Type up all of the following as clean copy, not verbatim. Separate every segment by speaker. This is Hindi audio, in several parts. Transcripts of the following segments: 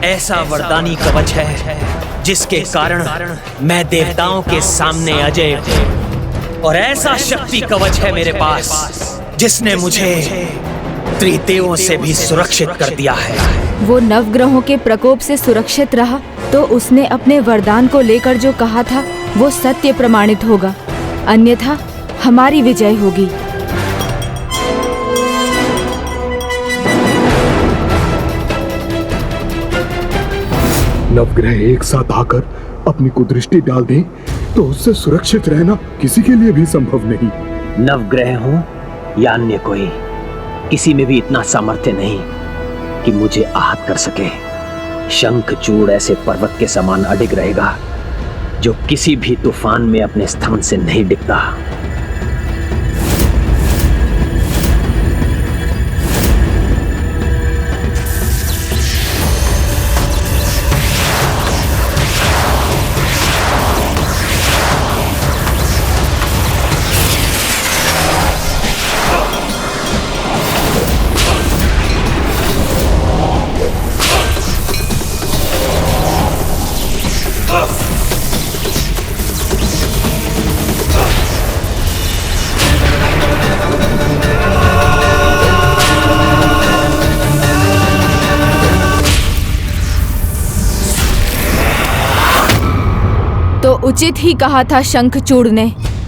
Speaker 1: ऐसा वरदानी कवच है जिसके कारण मैं देवताओं के सामने अजय हूं। और ऐसा शक्ति कवच है मेरे पास जिसने मुझे त्रिदेवों से भी सुरक्षित कर दिया है।
Speaker 2: वो नवग्रहों के प्रकोप से सुरक्षित रहा तो उसने अपने वरदान को लेकर जो कहा था वो सत्य प्रमाणित होगा, अन्यथा हमारी विजय होगी।
Speaker 3: नवग्रह एक साथ आकर अपनी कुदृष्टि डाल दें तो उससे सुरक्षित रहना किसी के लिए भी संभव नहीं।
Speaker 1: नवग्रह हो या अन्य कोई, किसी में भी इतना सामर्थ्य नहीं कि मुझे आहत कर सके। शंखचूड़ ऐसे पर्वत के समान अडिग रहेगा जो किसी भी तूफान में अपने स्थान से नहीं डिगता।
Speaker 2: तो उचित ही कहा था शंखचूड़ ने।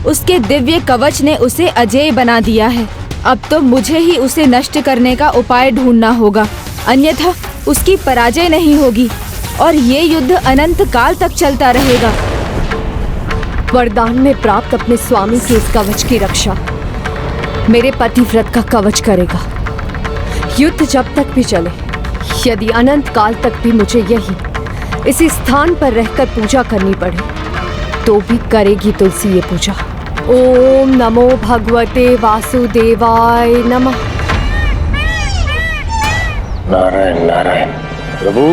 Speaker 2: उसके दिव्य कवच ने उसे अजेय बना दिया है। अब तो मुझे ही उसे नष्ट करने का उपाय ढूंढना होगा, अन्यथा उसकी पराजय नहीं होगी और ये युद्ध अनंत काल तक चलता रहेगा।
Speaker 4: वरदान में प्राप्त अपने स्वामी के इस कवच की रक्षा मेरे पतिव्रत का कवच करेगा। युद्ध जब तक भी चले, यदि अनंत काल तक भी मुझे यही इसी स्थान पर रहकर पूजा करनी पड़े तो भी करेगी तुलसी ये पूजा। ओम नमो भगवते वासुदेवाय नमः।
Speaker 5: नारायण नारायण। प्रभु,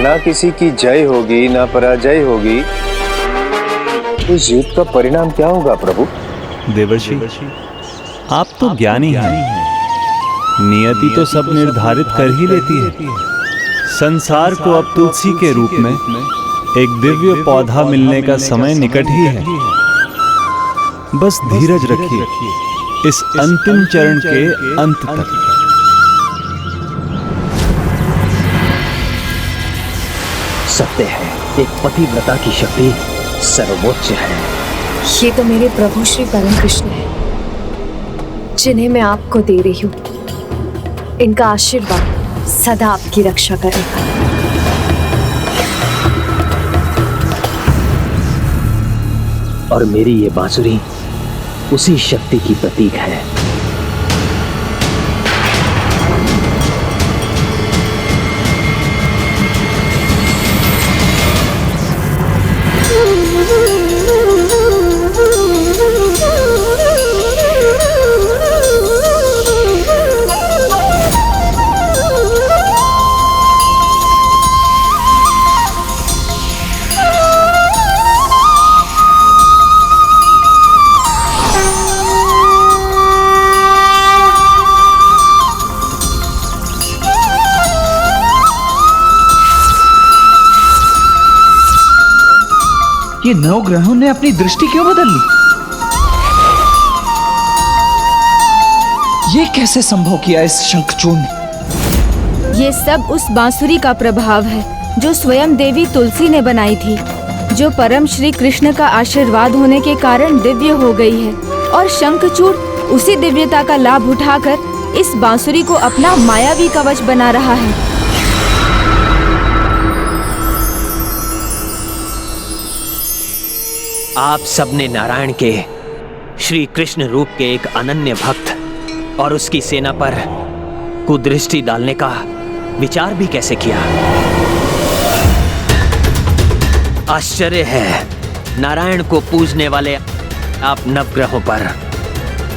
Speaker 5: ना किसी की जय होगी ना पराजय होगी, इस युद्ध का परिणाम क्या होगा प्रभु?
Speaker 6: देवर्षि, आप तो ज्ञानी हैं। नियति तो सब निर्धारित कर ही लेती है। संसार को अब तुलसी के रूप में एक दिव्य पौधा मिलने का समय निकट ही है। बस धीरज रखिए इस अंतिम चरण के अंत तक।
Speaker 1: सत्य है, एक पतिव्रता की शक्ति सर्वोच्च है।
Speaker 4: ये तो मेरे प्रभु श्री परम कृष्ण है जिन्हें मैं आपको दे रही हूँ। इनका आशीर्वाद सदा आपकी रक्षा करेगा।
Speaker 1: और मेरी ये बांसुरी उसी शक्ति की प्रतीक है।
Speaker 7: ये नवग्रहों ने अपनी दृष्टि क्यों बदल ली? ये कैसे संभव किया इस शंखचूड़ ने?
Speaker 2: ये सब उस बांसुरी का प्रभाव है जो स्वयं देवी तुलसी ने बनाई थी, जो परम श्री कृष्ण का आशीर्वाद होने के कारण दिव्य हो गई है। और शंखचूड़ उसी दिव्यता का लाभ उठाकर इस बांसुरी को अपना मायावी कवच बना रहा है।
Speaker 1: आप सबने नारायण के श्री कृष्ण रूप के एक अनन्य भक्त और उसकी सेना पर कुदृष्टि डालने का विचार भी कैसे किया? आश्चर्य है, नारायण को पूजने वाले आप नवग्रहों पर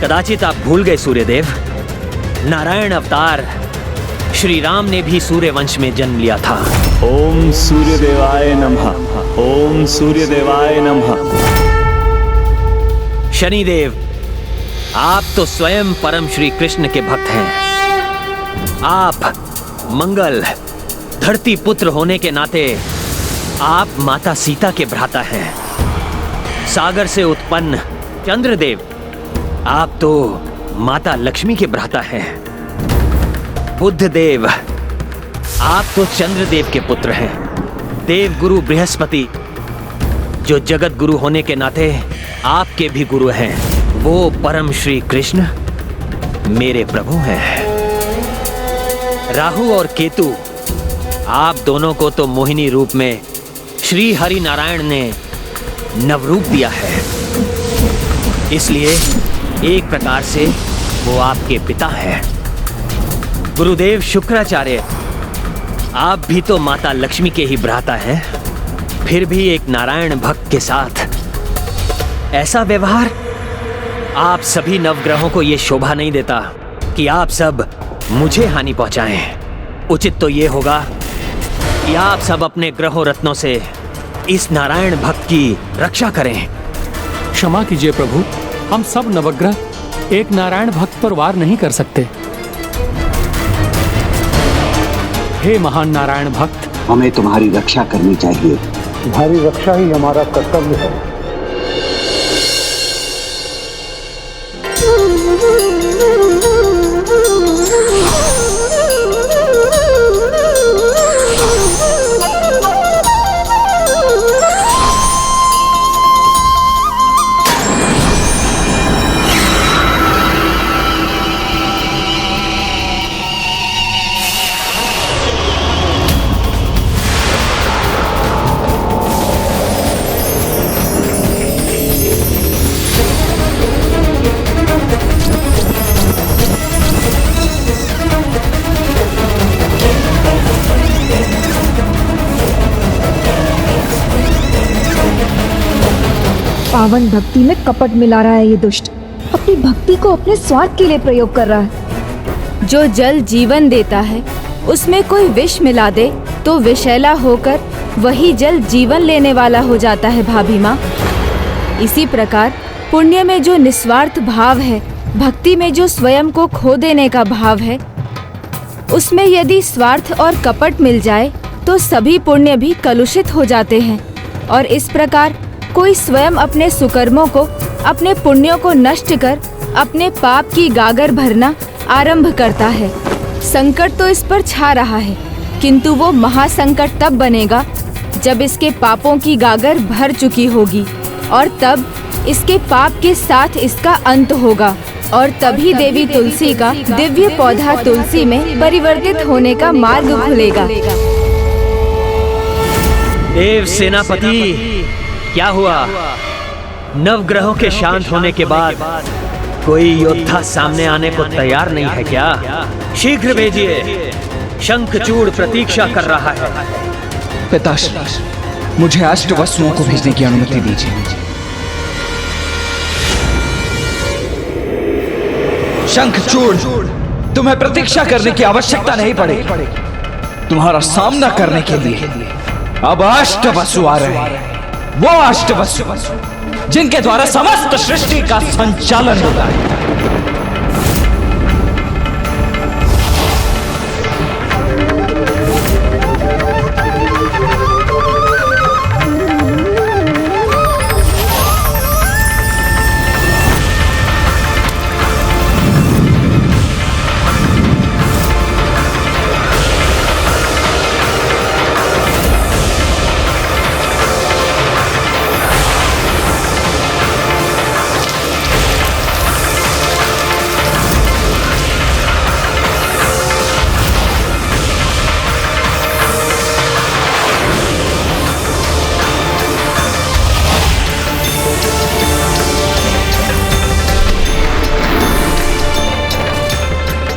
Speaker 1: कदाचित आप भूल गए सूर्यदेव, नारायण अवतार श्री राम ने भी सूर्य वंश में जन्म लिया था।
Speaker 6: ओम सूर्यदेवाय नमः। ओम सूर्यदेवाय नमः।
Speaker 1: शनिदेव, आप तो स्वयं परम श्री कृष्ण के भक्त हैं। आप मंगल, धरती पुत्र होने के नाते आप माता सीता के भ्राता हैं। सागर से उत्पन्न चंद्रदेव, आप तो माता लक्ष्मी के भ्राता हैं। बुद्धदेव, आप तो चंद्रदेव के पुत्र हैं। देवगुरु बृहस्पति, जो जगत गुरु होने के नाते आपके भी गुरु हैं, वो परम श्री कृष्ण मेरे प्रभु हैं। राहु और केतु, आप दोनों को तो मोहिनी रूप में श्री हरि नारायण ने नवरूप दिया है, इसलिए एक प्रकार से वो आपके पिता हैं। गुरुदेव शुक्राचार्य, आप भी तो माता लक्ष्मी के ही भ्राता हैं, फिर भी एक नारायण भक्त के साथ ऐसा व्यवहार, आप सभी नवग्रहों को ये शोभा नहीं देता कि आप सब मुझे हानि पहुंचाएं। उचित तो ये होगा कि आप सब अपने ग्रहों रत्नों से इस नारायण भक्त की रक्षा करें।
Speaker 8: क्षमा कीजिए प्रभु, हम सब नवग्रह एक नारायण भक्त पर वार नहीं कर सकते। हे महान नारायण भक्त,
Speaker 7: हमें तुम्हारी रक्षा करनी चाहिए।
Speaker 3: तुम्हारी रक्षा ही हमारा कर्तव्य है।
Speaker 9: पावन भक्ति में कपट मिला रहा है ये दुष्ट। अपनी भक्ति को अपने स्वार्थ के लिए प्रयोग कर रहा है।
Speaker 2: जो जल जीवन देता है, उसमें कोई विष मिला दे तो विषैला होकर वही जल जीवन लेने वाला हो जाता है भाभी माँ। इसी प्रकार पुण्य में जो निस्वार्थ भाव है, भक्ति में जो स्वयं को खो देने का भाव है, उसमें यदि स्वार्थ और कपट मिल जाए तो सभी पुण्य भी कलुषित हो जाते हैं। और इस प्रकार कोई स्वयं अपने सुकर्मों को, अपने पुण्यों को नष्ट कर अपने पाप की गागर भरना आरंभ करता है। संकट तो इस पर छा रहा है, किंतु वो महासंकट तब बनेगा जब इसके पापों की गागर भर चुकी होगी, और तब इसके पाप के साथ इसका अंत होगा, और तभी देवी तुलसी का दिव्य पौधा तुलसी में परिवर्तित होने का मार्ग खुलेगा।
Speaker 1: देव सेनापति, क्या हुआ? नवग्रहों के शांत होने के बाद कोई योद्धा सामने आने को तैयार नहीं है क्या? शीघ्र भेजिए, शंखचूड़ प्रतीक्षा कर रहा है।
Speaker 7: पिताश्री, मुझे अष्टवसुओं को भेजने की अनुमति दीजिए। शंखचूड़, तुम्हें प्रतीक्षा करने की आवश्यकता नहीं पड़ेगी। तुम्हारा सामना करने के लिए अब अष्टवसु आ रहे हैं। वो अष्टवसु जिनके द्वारा समस्त सृष्टि का संचालन होता है।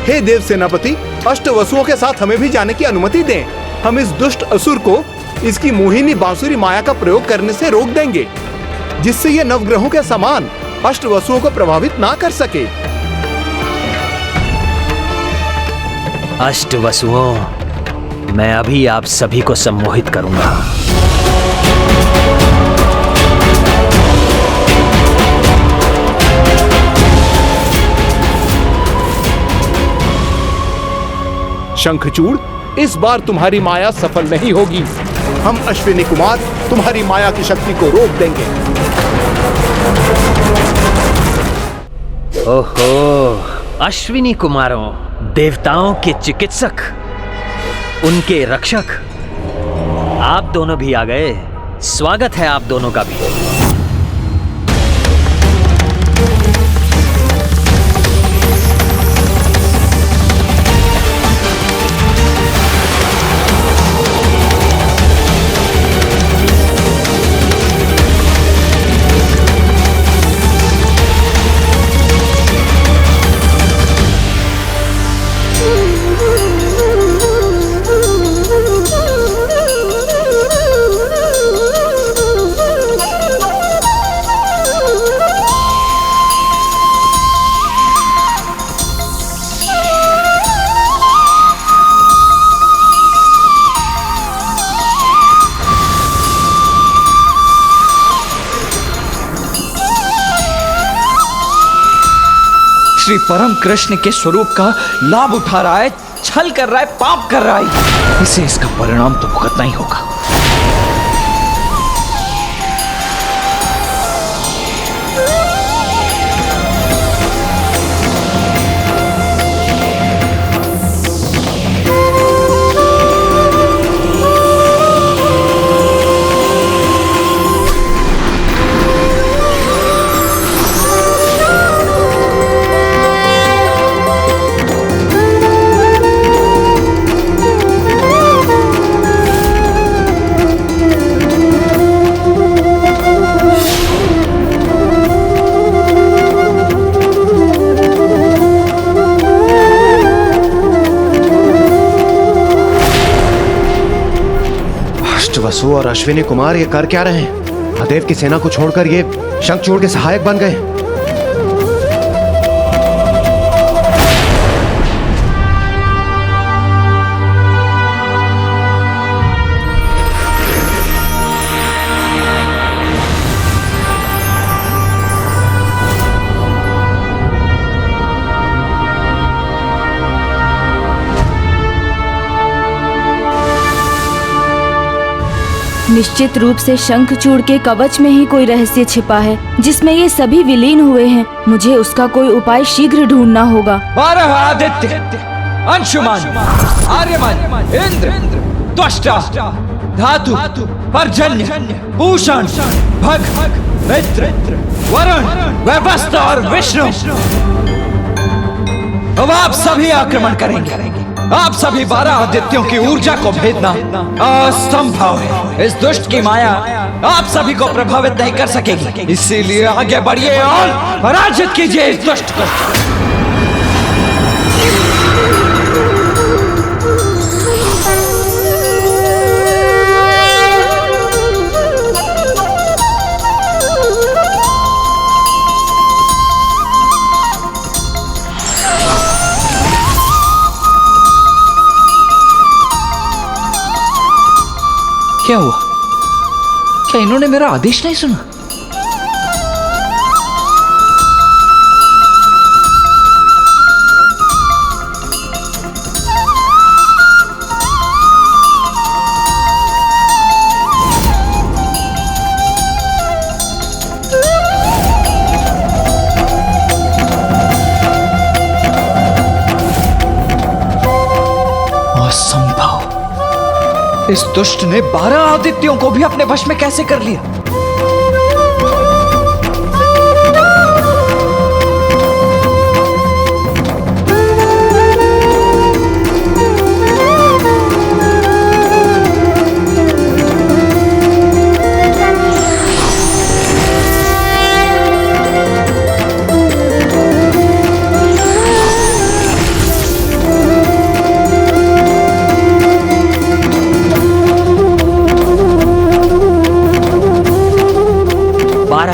Speaker 3: हे देव सेनापति, अष्टवसुओं के साथ हमें भी जाने की अनुमति दें। हम इस दुष्ट असुर को इसकी मोहिनी बांसुरी माया का प्रयोग करने से रोक देंगे, जिससे ये नवग्रहों के समान अष्टवसुओं को प्रभावित ना कर सके।
Speaker 1: अष्टवसुओं, मैं अभी आप सभी को सम्मोहित करूंगा।
Speaker 3: शंखचूड़, इस बार तुम्हारी माया सफल नहीं होगी। हम अश्विनी कुमार तुम्हारी माया की शक्ति को रोक देंगे।
Speaker 1: ओहो, अश्विनी कुमारों, देवताओं के चिकित्सक, उनके रक्षक, आप दोनों भी आ गए। स्वागत है आप दोनों का भी।
Speaker 7: श्री परम कृष्ण के स्वरूप का लाभ उठा रहा है, छल कर रहा है, पाप कर रहा है, इसे इसका परिणाम तो भुगतना ही होगा।
Speaker 5: वसु और अश्विनी कुमार ये कर क्या रहे हैं? अदेव की सेना को छोड़कर ये शंखचूड़ के सहायक बन गए।
Speaker 2: निश्चित रूप से शंखचूड़ के कवच में ही कोई रहस्य छिपा है जिसमें ये सभी विलीन हुए हैं। मुझे उसका कोई उपाय शीघ्र ढूंढना होगा।
Speaker 7: 12 आदित्य, अंशुमान, आर्यमान, इंद्र, त्वष्टा, धातु, पर्जन्य, भूषण, भग, मित्र, वरुण, वैवस्वत और विष्णु, अब आप सभी आक्रमण करेंगे। आप सभी 12 आदित्यों की ऊर्जा को भेदना असंभव है। इस दुष्ट की माया आप सभी को प्रभावित नहीं कर सकेगी, इसीलिए आगे बढ़िए और पराजित कीजिए इस दुष्ट को। क्या हुआ? क्या इन्होंने मेरा आदेश नहीं सुना? इस दुष्ट ने 12 आदित्यों को भी अपने वश में कैसे कर लिया?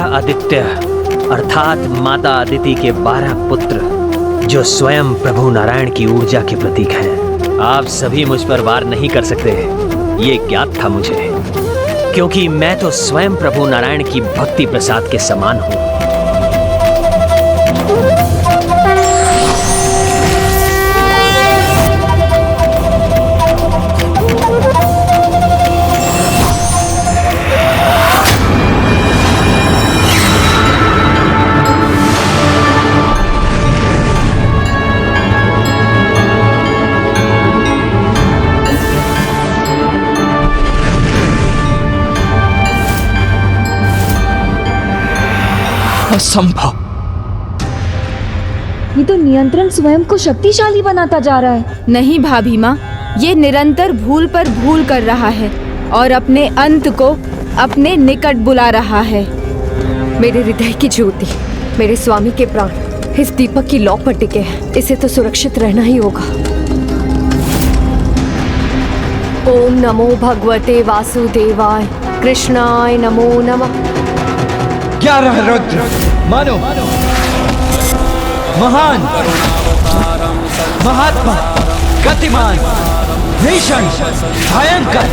Speaker 1: आदित्य अर्थात माता अदिति के 12 पुत्र जो स्वयं प्रभु नारायण की ऊर्जा के प्रतीक हैं। आप सभी मुझ पर वार नहीं कर सकते, ये ज्ञात था मुझे, क्योंकि मैं तो स्वयं प्रभु नारायण की भक्ति प्रसाद के समान हूं।
Speaker 7: असंभव।
Speaker 9: ये तो नियंत्रण स्वयं को शक्तिशाली बनाता जा रहा है।
Speaker 2: नहीं भाभी माँ, ये निरंतर भूल पर भूल कर रहा है और अपने अंत को अपने निकट बुला रहा है।
Speaker 4: मेरे हृदय की ज्योति, मेरे स्वामी के प्राण इस दीपक की लौ पर टिके हैं। इसे तो सुरक्षित रहना ही होगा। ओम नमो भगवते वासुदेवाय, कृष्णाय नमो नमः।
Speaker 7: 11 रुद्र मानो, महान, महात्मा, गतिमान, भीषण, भयंकर,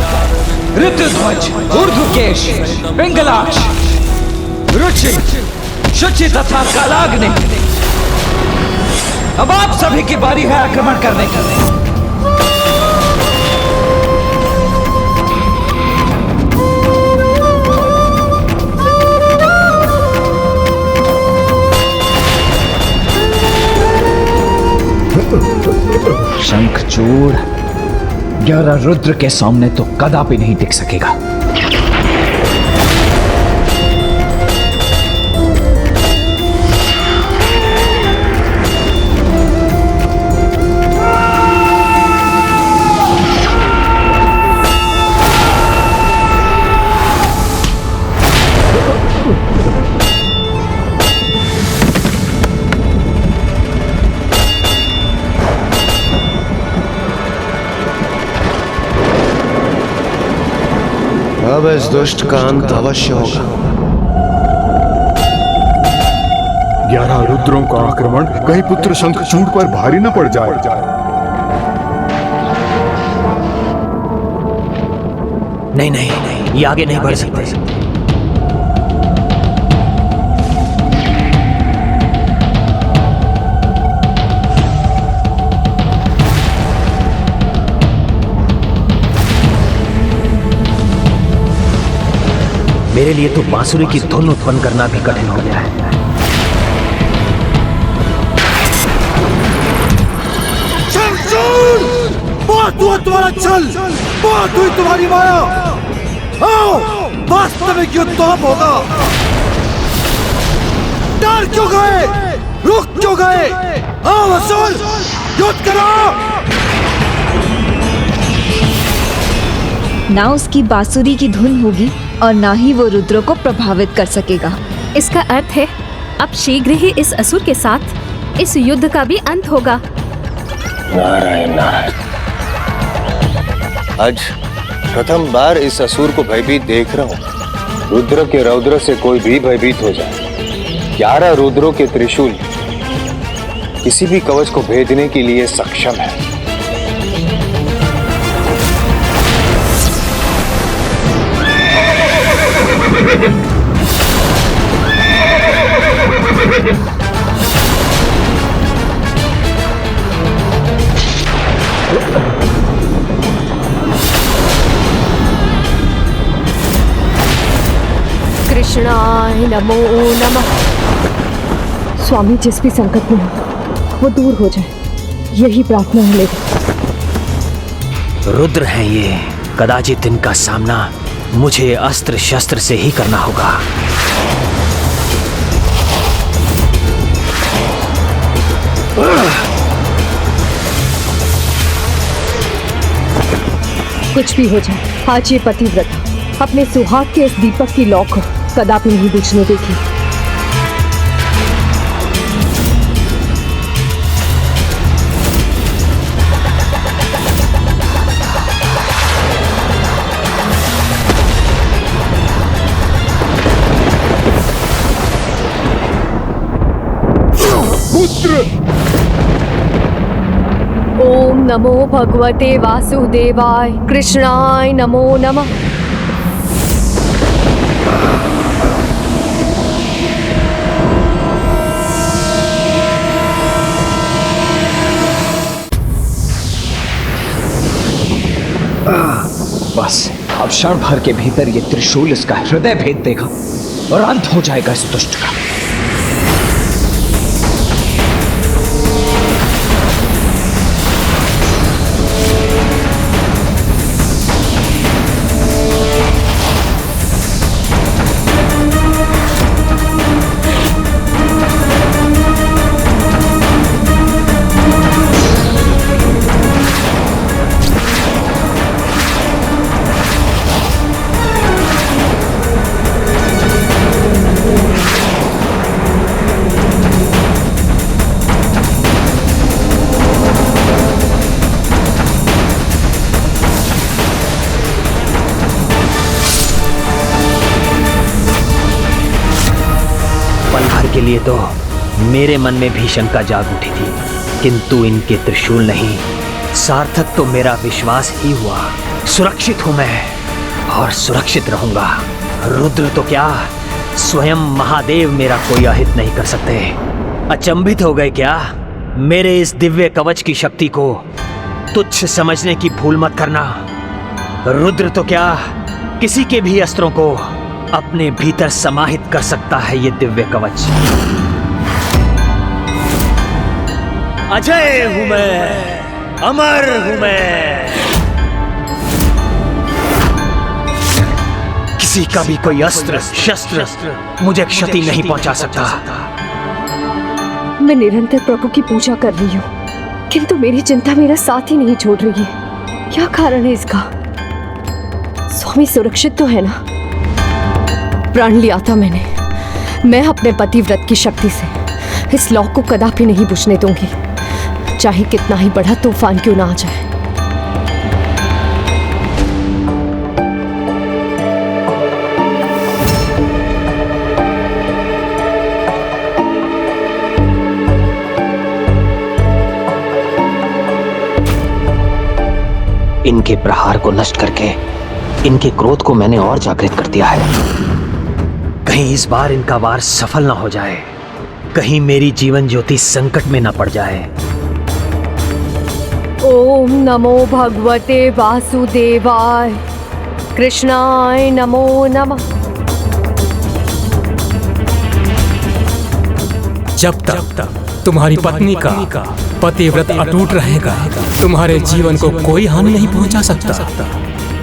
Speaker 7: ऋतुध्वज, ऊर्ध्वकेश, पिंगलाक्ष, रुचि, शुचि तथा कालाग्नि। अब आप सभी की बारी है आक्रमण करने की। शंखचूड़ 11 रुद्र के सामने तो कदापि नहीं टिक सकेगा।
Speaker 5: अब इस दुष्ट का अंत अवश्य होगा।
Speaker 3: 11 रुद्रों का आक्रमण कहीं पुत्र शंखचूड़ पर भारी न पड़ जाए।
Speaker 1: नहीं नहीं नहीं, ये आगे नहीं बढ़ सकते। मेरे लिए तो बांसुरी की धुन उत्पन्न करना भी कठिन हो गया है।
Speaker 10: बहुत हुआ तुम्हारा छल, बहुत हुई तुम्हारी माया। आओ, वास्तविक युद्ध तो अब होगा। डर क्यों गए, रुक क्यों गए? आओ असुर, युद्ध करो।
Speaker 9: ना उसकी बांसुरी की धुन होगी और ना ही वो रुद्रों को प्रभावित कर सकेगा।
Speaker 11: इसका अर्थ है अब शीघ्र ही इस असुर के साथ इस युद्ध का भी अंत होगा।
Speaker 5: नारायण नारायण। आज प्रथम बार इस असुर को भयभीत देख रहा हूँ। रुद्र के रौद्र से कोई भी भयभीत हो जाए। 11 रुद्रों के त्रिशूल किसी भी कवच को भेदने के लिए सक्षम है।
Speaker 4: कृष्णाय नमो नमः। स्वामी जिस भी संकट में हो वो दूर हो जाए, यही प्रार्थना है मेरी।
Speaker 1: रुद्र हैं ये, कदाचित इनका सामना मुझे अस्त्र शस्त्र से ही करना होगा।
Speaker 4: कुछ भी हो जाए, आज ये पतिव्रता अपने सुहाग के इस दीपक की लौ को कदापि नहीं बुझने देगी। ओम नमो भगवते वासुदेवाय, कृष्णाय नमो नमः।
Speaker 7: बस अब क्षण भर के भीतर ये त्रिशूल इसका हृदय भेद देगा और अंत हो जाएगा इस दुष्ट का।
Speaker 1: लिए तो मेरे मन में भी शंका जाग उठी थी, किंतु इनके त्रिशूल नहीं, सार्थक तो मेरा विश्वास ही हुआ। सुरक्षित हूं मैं और सुरक्षित रहूंगा। रुद्र तो क्या, स्वयं महादेव मेरा कोई अहित नहीं कर सकते। अचंभित हो गए क्या? मेरे इस दिव्य कवच की शक्ति को तुच्छ समझने की भूल मत करना। रुद्र तो क्या, किसी के भी अस्त्रों को अपने भीतर समाहित कर सकता है ये दिव्य कवच। अजय हूं मैं, अमर हूं मैं। किसी का भी कोई अस्त्र शस्त्र मुझे क्षति नहीं पहुंचा सकता।
Speaker 4: मैं निरंतर प्रभु की पूजा कर रही हूँ, किंतु मेरी चिंता मेरा साथ ही नहीं छोड़ रही है। क्या कारण है इसका? स्वामी सुरक्षित तो है ना? प्रण लिया था मैंने, मैं अपने पतिव्रत की शक्ति से इस लौ को कदापि नहीं बुझने दूंगी, चाहे कितना ही बड़ा तूफान क्यों ना आ जाए।
Speaker 1: इनके प्रहार को नष्ट करके इनके क्रोध को मैंने और जागृत कर दिया है। कहीं इस बार इनका वार सफल ना हो जाए, कहीं मेरी जीवन ज्योति संकट में ना पड़ जाए।
Speaker 4: ओम नमो भगवते वासुदेवाय, कृष्णाय नमो नमः।
Speaker 8: जब तक तुम्हारी पत्नी का पतिव्रत अटूट रहेगा, तुम्हारे जीवन को कोई हानि नहीं पहुंचा सकता।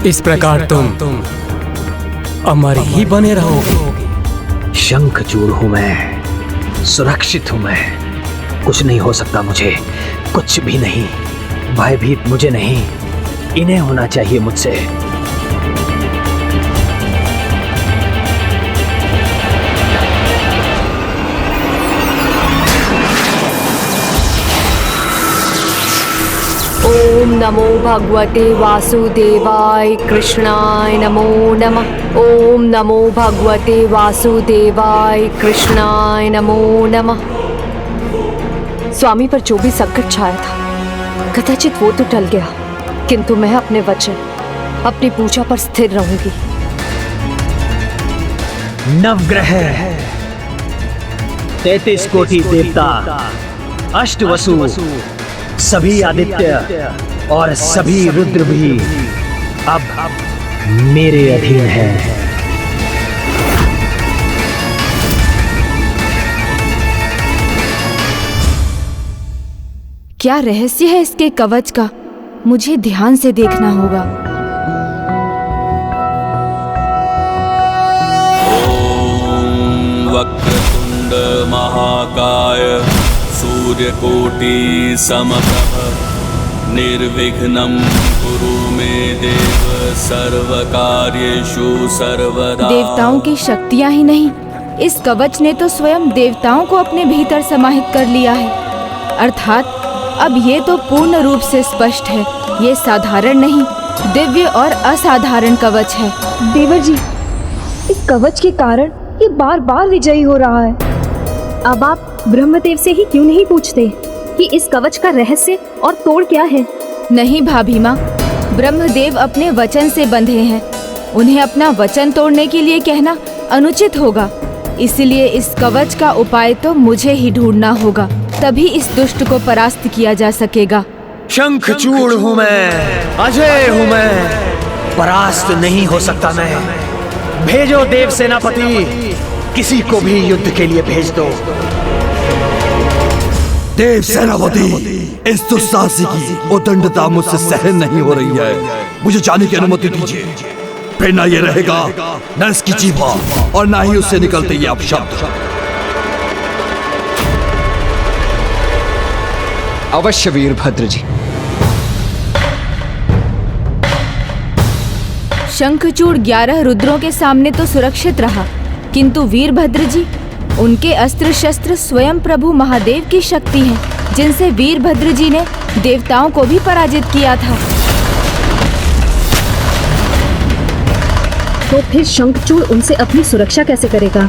Speaker 8: इस प्रकार तुम अमर ही बने रहोगे।
Speaker 1: शंखचूड़ हूं मैं, सुरक्षित हूं मैं, कुछ नहीं हो सकता मुझे, कुछ भी नहीं। भयभीत मुझे नहीं, इन्हें होना चाहिए मुझसे।
Speaker 4: ओम नमो भगवते वासुदेवाय, कृष्णाय नमो नमः। ओम नमो भगवते वासुदेवाय, कृष्णाय नमो नमः। स्वामी पर जो भी संकट छाया था, कदाचित वो तो टल गया, किंतु मैं अपने वचन, अपनी पूजा पर स्थिर रहूंगी।
Speaker 1: नवग्रह, 33 कोटि देवता, अष्टवसु, सभी आदित्य और सभी रुद्र भी अब मेरे अधीन हैं।
Speaker 2: क्या रहस्य है इसके कवच का? मुझे ध्यान से देखना होगा।
Speaker 12: ओम वक्रतुंड महाकाय, सूर्यकोटि समप्रभ, निर्विघ्नं कुरु मे देव, सर्वकार्येषु सर्वदा।
Speaker 2: देवताओं की शक्तियां ही नहीं, इस कवच ने तो स्वयं देवताओं को अपने भीतर समाहित कर लिया है। अर्थात अब ये तो पूर्ण रूप से स्पष्ट है, ये साधारण नहीं, दिव्य और असाधारण कवच है।
Speaker 9: देवर जी, इस कवच के कारण ये बार बार विजयी हो रहा है।
Speaker 11: अब आप ब्रह्मदेव से ही क्यों नहीं पूछते कि इस कवच का रहस्य और तोड़ क्या है?
Speaker 2: नहीं भाभी माँ, ब्रह्मदेव अपने वचन से बंधे हैं, उन्हें अपना वचन तोड़ने के लिए कहना अनुचित होगा। इसलिए इस कवच का उपाय तो मुझे ही ढूंढना होगा, तभी इस दुष्ट को परास्त किया जा सकेगा।
Speaker 1: शंखचूड़ हूं मैं, अजय हूं मैं, परास्त नहीं हो सकता मैं। भेजो देव सेनापति, किसी को भी युद्ध के लिए भेज दो।
Speaker 10: देव सेनापति, इस दुस्साहसी की उदंडता मुझसे सहन नहीं हो रही है, मुझे जाने की अनुमति दीजिए। फिर ना ये रहेगा न इसकी जीवा और ना ही उससे निकलते ये अपशब्द।
Speaker 7: अवश्य वीरभद्र जी।
Speaker 2: शंखचूड़ 11 रुद्रों के सामने तो सुरक्षित रहा, किंतु वीरभद्र जी, उनके अस्त्र शस्त्र स्वयं प्रभु महादेव की शक्ति है, जिनसे वीरभद्र जी ने देवताओं को भी पराजित किया था।
Speaker 11: तो फिर शंखचूड़ उनसे अपनी सुरक्षा कैसे करेगा?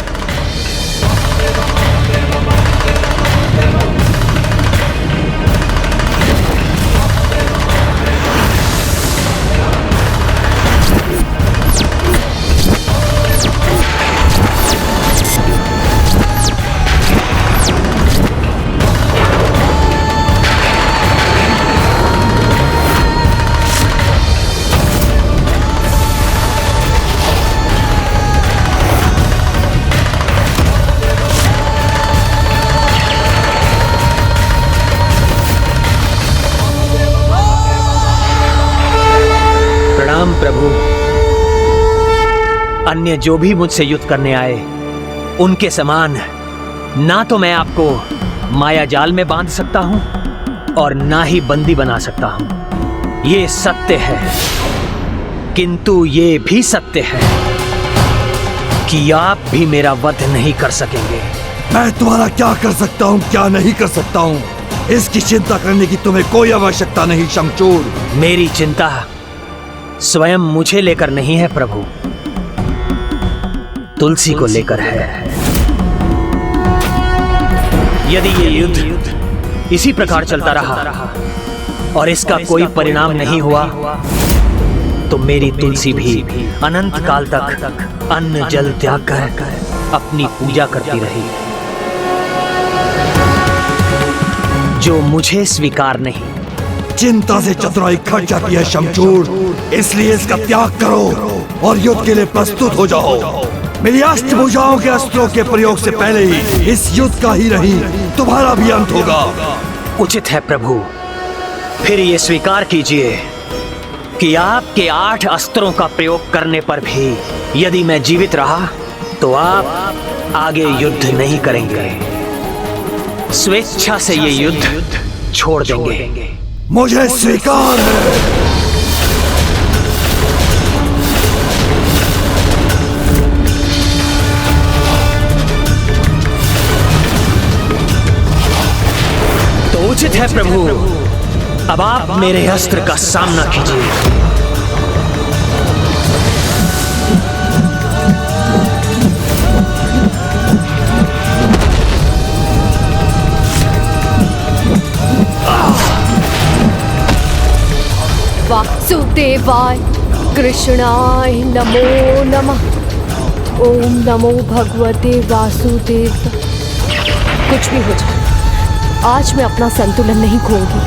Speaker 1: अन्य जो भी मुझसे युद्ध करने आए उनके समान ना तो मैं आपको माया जाल में बांध सकता हूं और ना ही बंदी बना सकता हूं। ये सत्य है, किंतु ये भी सत्य है कि आप भी मेरा वध नहीं कर सकेंगे।
Speaker 10: मैं तुम्हारा क्या कर सकता हूँ, क्या नहीं कर सकता हूँ, इसकी चिंता करने की तुम्हें कोई आवश्यकता नहीं शंखचूड़।
Speaker 1: मेरी चिंता स्वयं मुझे लेकर नहीं है प्रभु, तुलसी को लेकर है। यदि ये युद्ध इसी प्रकार चलता रहा और इसका कोई परिणाम नहीं हुआ तो मेरी तुलसी भी अनंत काल तक अन्न जल त्याग कर अपनी पूजा करती रही, जो मुझे स्वीकार नहीं।
Speaker 10: चिंता से चतुराई खट जाती है शमशूर, इसलिए इसका त्याग करो और युद्ध के लिए प्रस्तुत हो जाओ। मेरी अष्टभुजाओं के अस्त्रों के प्रयोग से पहले ही इस युद्ध का ही नहीं तुम्हारा भी अंत होगा।
Speaker 1: उचित है प्रभु, फिर ये स्वीकार कीजिए कि आपके 8 अस्त्रों का प्रयोग करने पर भी यदि मैं जीवित रहा तो आप आगे युद्ध नहीं करेंगे, स्वेच्छा से ये युद्ध छोड़ देंगे।
Speaker 10: मुझे स्वीकार है।
Speaker 1: तो उचित है प्रभु, अब आप मेरे अस्त्र का सामना कीजिए।
Speaker 4: वासुदेवाय कृष्णाय नमो नमः। ओम नमो भगवते वासुदेव। कुछ भी हो जाए, आज मैं अपना संतुलन नहीं खोऊंगी।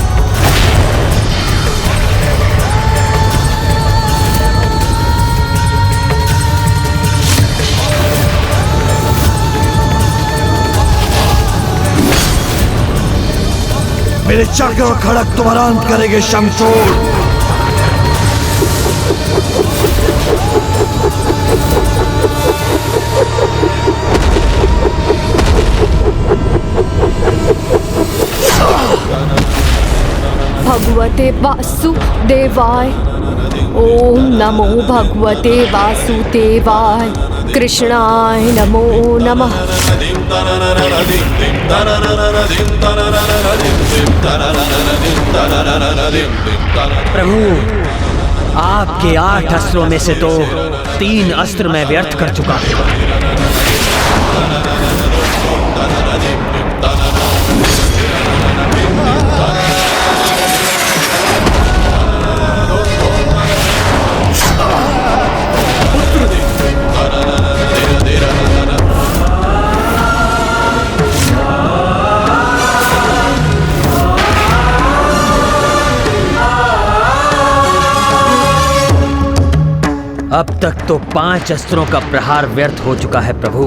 Speaker 10: मेरे चक्र और खड़क तुम्हारा अंत करेंगे शमशूर।
Speaker 4: भगवते वासुदेवाय। ओम नमो भगवते वासुदेवाय कृष्णाय नमो नमः।
Speaker 1: प्रभु, आपके 8 अस्त्रों में से तो 3 अस्त्र मैं व्यर्थ कर चुका हूं। अब तक तो 5 अस्त्रों का प्रहार व्यर्थ हो चुका है प्रभु,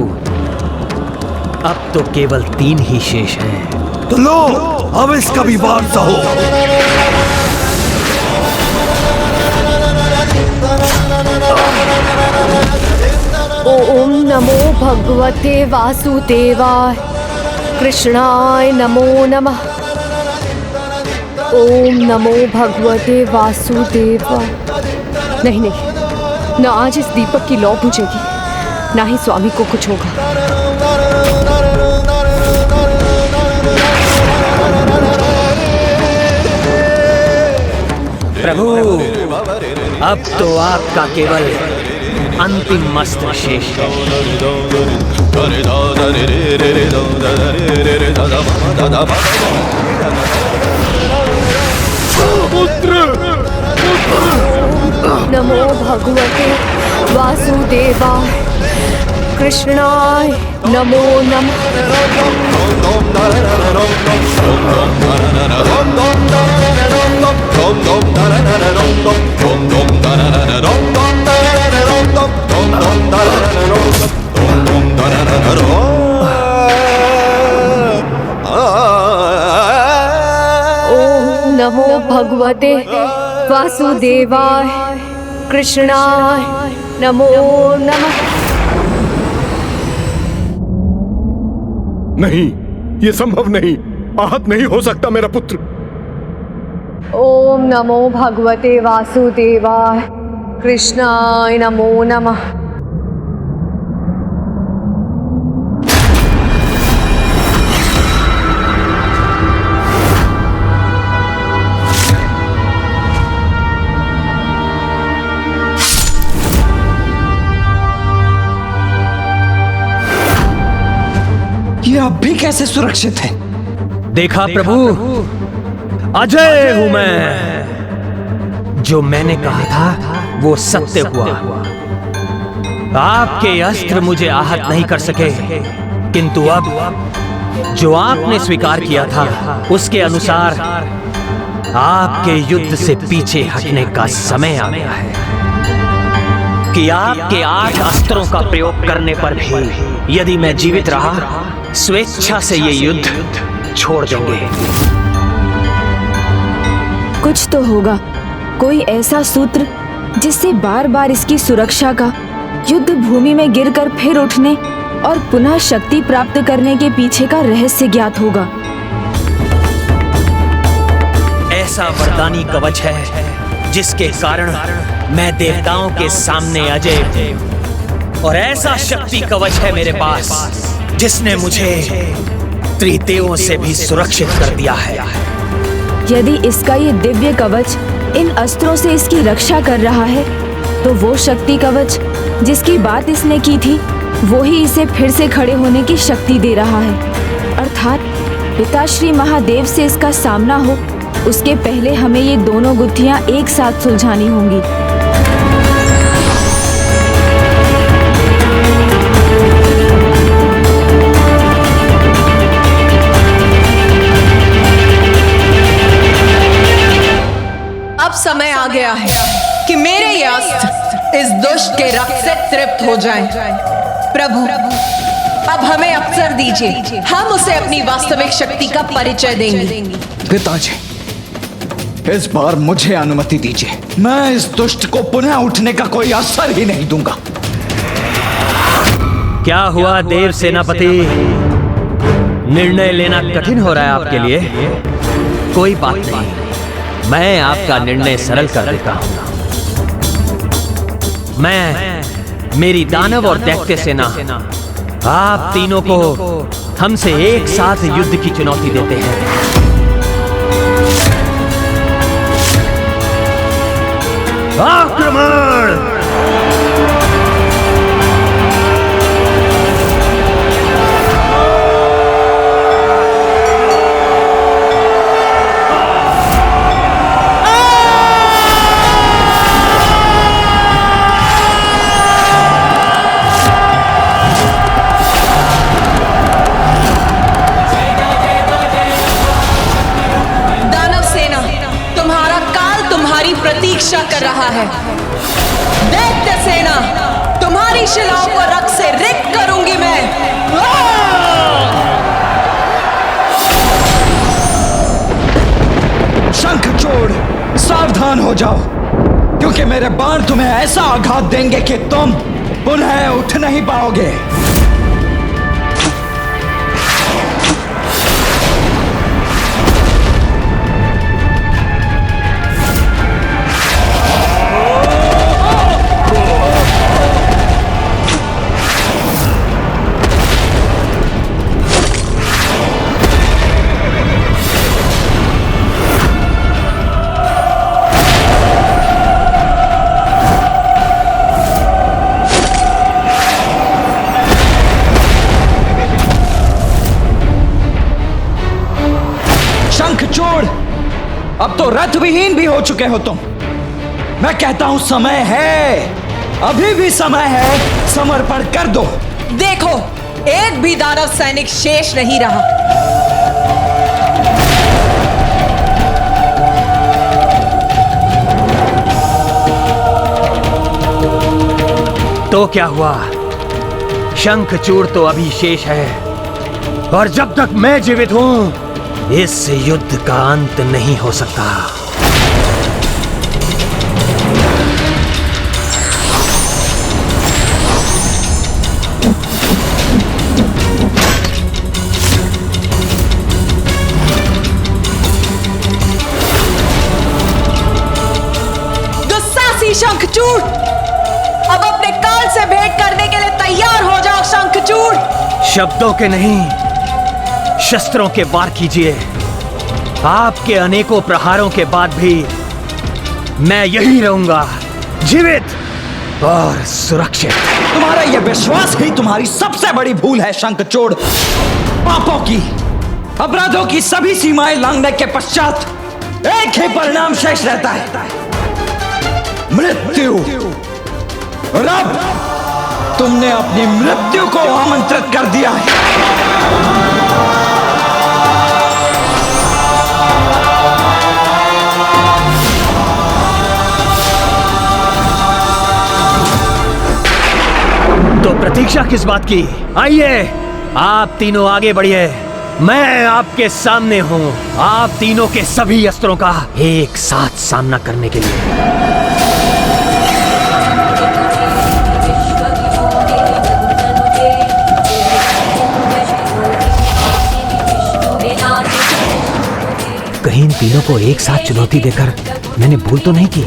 Speaker 1: अब तो केवल 3 ही शेष हैं।
Speaker 10: तो लो, अब इसका भी वार हो।
Speaker 4: ओम नमो भगवते वासुदेवाय कृष्णाय नमो नमः। ओम नमो भगवते वासुदेवाय। नहीं नहीं, न आज इस दीपक की लौ बुझेगी, ना ही स्वामी को कुछ होगा।
Speaker 1: प्रभु, अब तो आपका केवल अंतिम अस्त्र शेष है।
Speaker 4: नमो भगवते वासुदेवाय कृष्णाय नमो नमः। ओम नमो भगवते वासुदेवाय कृष्णाय नमो नमः।
Speaker 3: नहीं, ये संभव नहीं। आहत नहीं हो सकता मेरा पुत्र।
Speaker 4: ओम नमो भगवते वासुदेवाय, कृष्णाय नमो नमः।
Speaker 7: ये अब भी कैसे सुरक्षित है?
Speaker 1: देखा प्रभु, अजय हूं मैं। जो मैंने कहा था वो सत्य हुआ। आपके अस्त्र मुझे आहत नहीं कर सके, किंतु अब जो आपने स्वीकार किया था उसके अनुसार आपके युद्ध से पीछे हटने का समय आ गया है कि आपके 8 अस्त्रों का प्रयोग करने पर भी यदि मैं जीवित रहा, स्वेच्छा से ये युद्ध छोड़ देंगे।
Speaker 2: कुछ तो होगा, कोई ऐसा सूत्र जिससे बार बार इसकी सुरक्षा का, युद्ध भूमि में गिरकर फिर उठने और पुनः शक्ति प्राप्त करने के पीछे का रहस्य ज्ञात होगा।
Speaker 1: ऐसा वरदानी कवच है जिसके कारण मैं देवताओं के सामने अजय, और ऐसा शक्ति कवच है मेरे पास जिसने मुझे त्रिदेवों से भी सुरक्षित कर दिया है।
Speaker 2: यदि इसका ये दिव्य कवच इन अस्त्रों से इसकी रक्षा कर रहा है, तो वो शक्ति कवच जिसकी बात इसने की थी, वो ही इसे फिर से खड़े होने की शक्ति दे रहा है। अर्थात पिताश्री महादेव से इसका सामना हो, उसके पहले हमें ये दोनों गुत्थियां एक साथ सुलझानी होंगी।
Speaker 13: अब समय आ गया है कि मेरे ये अस्त्र इस दुष्ट के रक्त से तृप्त हो जाएं। प्रभु, अब हमें अवसर दीजिए, हम उसे अपनी वास्तविक शक्ति का परिचय देंगे।
Speaker 7: पिताजी, इस बार मुझे अनुमति दीजिए। मैं इस दुष्ट को पुनः उठने का कोई असर ही नहीं दूंगा।
Speaker 1: क्या हुआ देव सेनापति? निर्णय लेना कठिन हो रहा है आपके लिए? कोई बात नहीं, मैं आपका निर्णय सरल कर देता हूं। मैं, मेरी दानव और दैत्य सेना, आप तीनों को हमसे एक साथ युद्ध की चुनौती देते हैं। आक्रमण!
Speaker 13: प्रतीक्षा कर रहा है। दैत्य सेना, तुम्हारी शिलाओं को रक्त से रिक्त करूंगी मैं।
Speaker 7: शंखचूड़, सावधान हो जाओ, क्योंकि मेरे बाण तुम्हें ऐसा आघात देंगे कि तुम पुनः उठ नहीं पाओगे। शंखचूड़, अब तो रथ विहीन भी हो चुके हो तुम। मैं कहता हूं समय है, अभी भी समय है, समर्पण कर दो।
Speaker 13: देखो, एक भी दानव सैनिक शेष नहीं रहा।
Speaker 1: तो क्या हुआ? शंखचूड़ तो अभी शेष है, और जब तक मैं जीवित हूं, इस युद्ध का अंत नहीं हो सकता।
Speaker 13: शंखचूड़, अब अपने काल से भेंट करने के लिए तैयार हो जाओ शंखचूड़।
Speaker 1: शब्दों के नहीं, शस्त्रों के वार कीजिए। आपके अनेकों प्रहारों के बाद भी मैं यही रहूंगा, जीवित और सुरक्षित।
Speaker 7: तुम्हारा यह विश्वास ही तुम्हारी सबसे बड़ी भूल है शंखचूड़। पापों की, अपराधों की सभी सीमाएं लांघने के पश्चात एक ही परिणाम शेष रहता है, मृत्यु। और अब तुमने अपनी मृत्यु को आमंत्रित कर दिया है।
Speaker 1: तो प्रतीक्षा किस बात की? आइए, आप तीनों आगे बढ़िए। मैं आपके सामने हूं, आप तीनों के सभी अस्त्रों का एक साथ सामना करने के लिए। कहीं इन तीनों को एक साथ चुनौती देकर मैंने भूल तो नहीं की?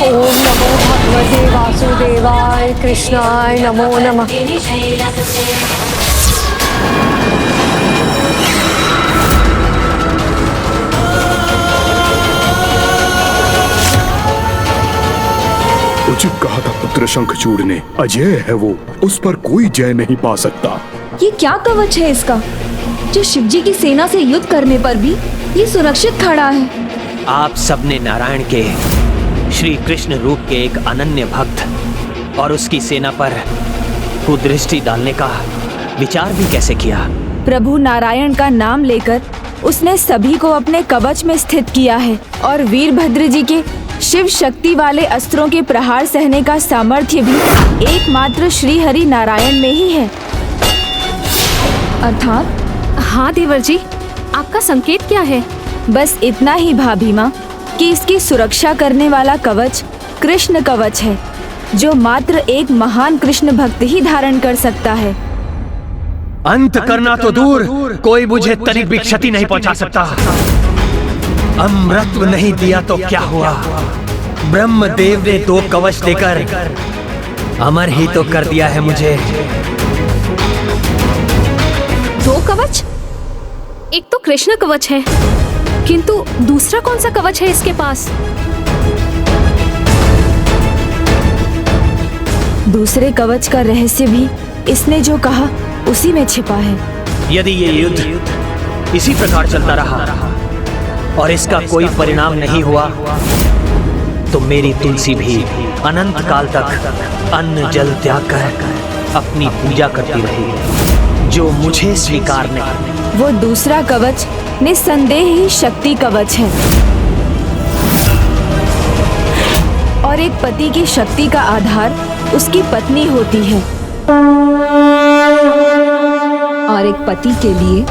Speaker 4: ओम नमो भगवते वासुदेवाय कृष्णाय नमो नमः।
Speaker 14: उचित कहा था पुत्र शंखचूड़ ने, अजय है वो, उस पर कोई जय नहीं पा सकता।
Speaker 9: ये क्या कवच है इसका, जो शिवजी की सेना से युद्ध करने पर भी ये सुरक्षित खड़ा है?
Speaker 1: आप सबने नारायण के श्री कृष्ण रूप के एक अनन्य भक्त और उसकी सेना पर कुदृष्टि डालने का विचार भी कैसे किया?
Speaker 2: प्रभु नारायण का नाम लेकर उसने सभी को अपने कवच में स्थित किया है और वीरभद्र जी के शिव शक्ति वाले अस्त्रों के प्रहार सहने का सामर्थ्य भी एकमात्र श्री हरि नारायण में ही है।
Speaker 9: अर्थात?
Speaker 11: हाँ देवर जी, आपका संकेत क्या है?
Speaker 2: बस इतना ही भाभी माँ कि इसकी सुरक्षा करने वाला कवच कृष्ण कवच है, जो मात्र एक महान कृष्ण भक्त ही धारण कर सकता है।
Speaker 1: अंत करना तो दूर, कोई मुझे तनिक भी क्षति नहीं पहुंचा सकता। अमृत नहीं दिया तो क्या हुआ? ब्रह्मदेव ने 2 कवच देकर अमर ही तो कर दिया है मुझे।
Speaker 11: 2 कवच? एक तो कृष्ण कवच है, किंतु दूसरा कौन सा कवच है इसके पास?
Speaker 2: दूसरे कवच का रहस्य भी इसने जो कहा उसी में छिपा है।
Speaker 1: यदि ये युद्ध इसी प्रकार चलता रहा और इसका कोई परिणाम नहीं हुआ, तो मेरी तुलसी भी अनंत काल तक अन्न जल त्याग कर अपनी पूजा करती रहेगी, जो मुझे स्वीकार नहीं।
Speaker 2: वो दूसरा कवच निस्संदेह ही शक्ति कवच है, और एक पति की शक्ति का आधार उसकी पत्नी होती है,
Speaker 9: और एक पति के लिए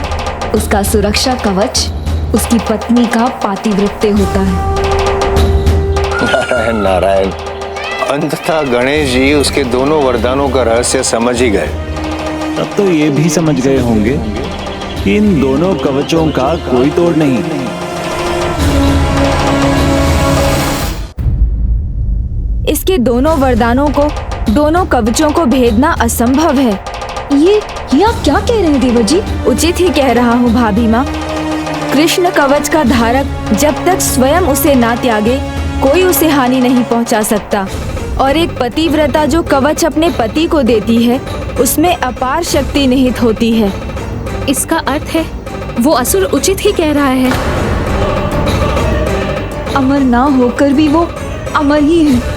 Speaker 9: उसका सुरक्षा कवच उसकी पत्नी का पातिव्रत्य होता है।
Speaker 5: नारायण नारायण, अंततः गणेश जी उसके दोनों वरदानों का रहस्य समझ ही गए।
Speaker 6: तब तो ये भी समझ गए होंगे कि इन दोनों कवचों का कोई तोड़ नहीं।
Speaker 2: इसके दोनों वरदानों को, दोनों कवचों को भेदना असंभव है।
Speaker 9: ये आप क्या कह रहे हैं देवर जी?
Speaker 2: उचित ही कह रहा हूँ भाभी माँ। कृष्ण कवच का धारक जब तक स्वयं उसे ना त्यागे, कोई उसे हानि नहीं पहुँचा सकता, और एक पतिव्रता जो कवच अपने पति को देती है, उसमें अपार शक्ति निहित होती है।
Speaker 11: इसका अर्थ है वो असुर उचित ही कह रहा है।
Speaker 9: अमर ना होकर भी वो अमर ही है।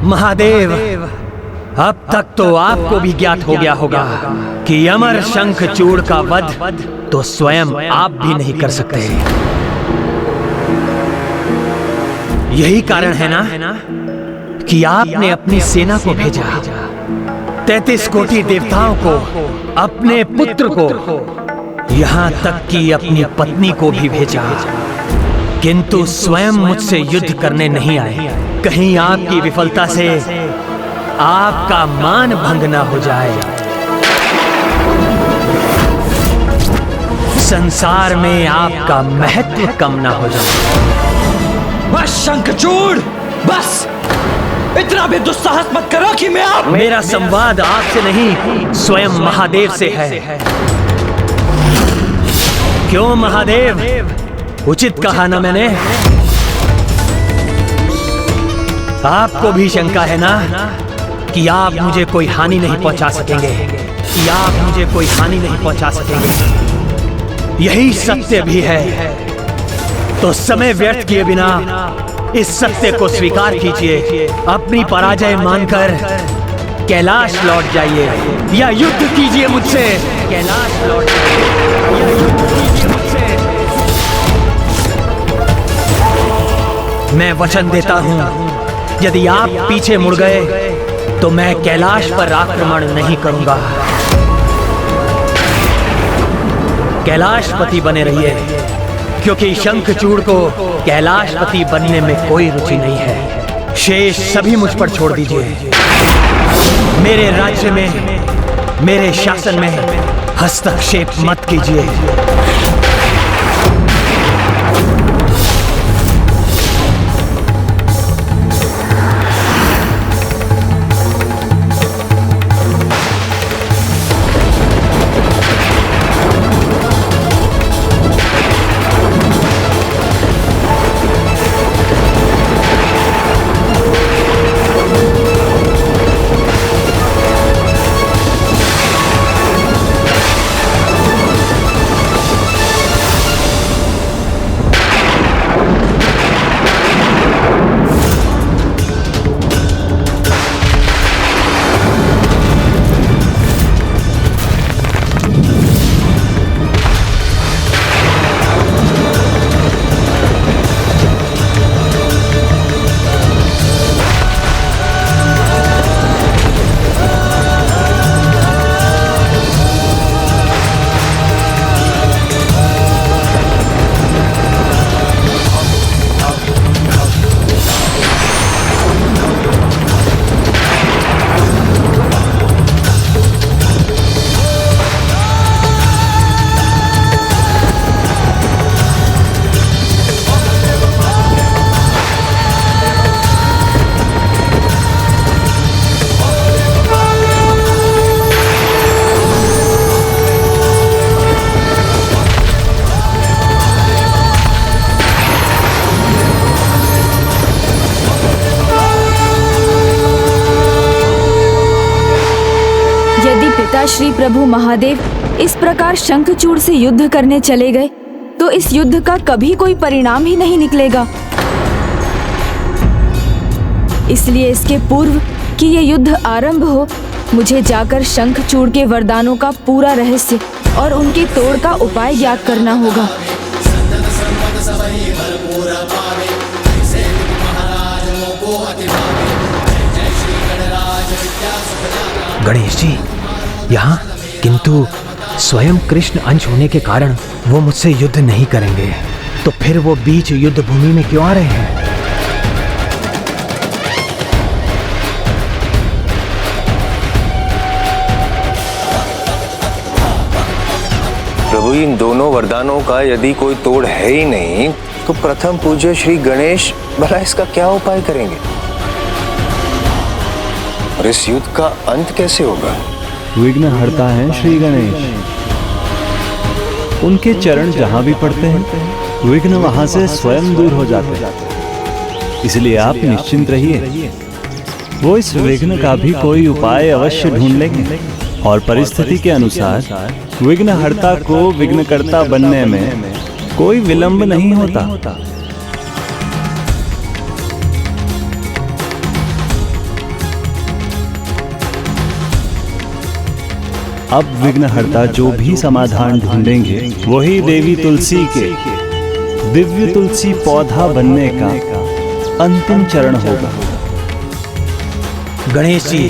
Speaker 1: महादेव, अब तक तो आपको भी ज्ञात हो गया होगा कि अमर शंखचूड़ का वध तो स्वयं आप भी नहीं कर सकते। यही कारण है ना कि आपने अपनी सेना को भेजा, 33 कोटि देवताओं को, अपने पुत्र को यहाँ तक कि अपनी पत्नी को भी भेजा, किंतु स्वयं मुझसे युद्ध करने नहीं आए। कहीं आपकी विफलता से आपका मान भंग न हो जाए, संसार में आपका महत्व कम ना हो जाए।
Speaker 7: बस शंखचूड़, बस इतना भी दुस्साहस मत करो कि मैं आप।
Speaker 1: मेरा संवाद आपसे नहीं, स्वयं महादेव से है। क्यों महादेव, उचित कहा ना मैंने? आपको भी शंका है ना कि आप मुझे कोई हानि नहीं पहुंचा सकेंगे, कि आप मुझे कोई हानि नहीं पहुंचा सकेंगे। यही सत्य भी है, तो समय व्यर्थ किए बिना इस सत्य को स्वीकार कीजिए। अपनी पराजय मानकर कैलाश लौट जाइए या युद्ध कीजिए मुझसे। कैलाश लौट जाइए या युद्ध कीजिए मुझसे। मैं वचन देता हूं, यदि आप पीछे मुड़ गए तो मैं कैलाश पर आक्रमण नहीं करूंगा। कैलाशपति बने रहिए, क्योंकि शंखचूड़ को कैलाशपति बनने में कोई रुचि नहीं है। शेष सभी मुझ पर छोड़ दीजिए। मेरे राज्य में, मेरे शासन में हस्तक्षेप मत कीजिए।
Speaker 2: श्री प्रभु महादेव इस प्रकार शंखचूड़ से युद्ध करने चले गए तो इस युद्ध का कभी कोई परिणाम ही नहीं निकलेगा। इसलिए इसके पूर्व कि ये युद्ध आरंभ हो, मुझे जाकर शंखचूड़ के वरदानों का पूरा रहस्य और उनके तोड़ का उपाय ज्ञात करना होगा।
Speaker 1: गणेश जी यहाँ, किंतु स्वयं कृष्ण अंश होने के कारण वो मुझसे युद्ध नहीं करेंगे, तो फिर वो बीच युद्ध भूमि में क्यों आ रहे हैं?
Speaker 5: प्रभु, इन दोनों वरदानों का यदि कोई तोड़ है ही नहीं तो प्रथम पूज्य श्री गणेश भला इसका क्या उपाय करेंगे और इस युद्ध का अंत कैसे होगा?
Speaker 6: विघ्न हरता है श्री गणेश। उनके चरण जहां भी पड़ते हैं विघ्न वहां से स्वयं दूर हो जाते हैं। इसलिए आप निश्चिंत रहिए, वो इस विघ्न का भी कोई उपाय अवश्य ढूंढ लेंगे और परिस्थिति के अनुसार विघ्न हरता को विघ्नकर्ता बनने में कोई विलंब नहीं होता। अब विघ्नहर्ता जो भी समाधान ढूंढेंगे वही देवी तुलसी के दिव्य तुलसी पौधा बनने का अंतिम चरण होगा।
Speaker 1: गणेश जी,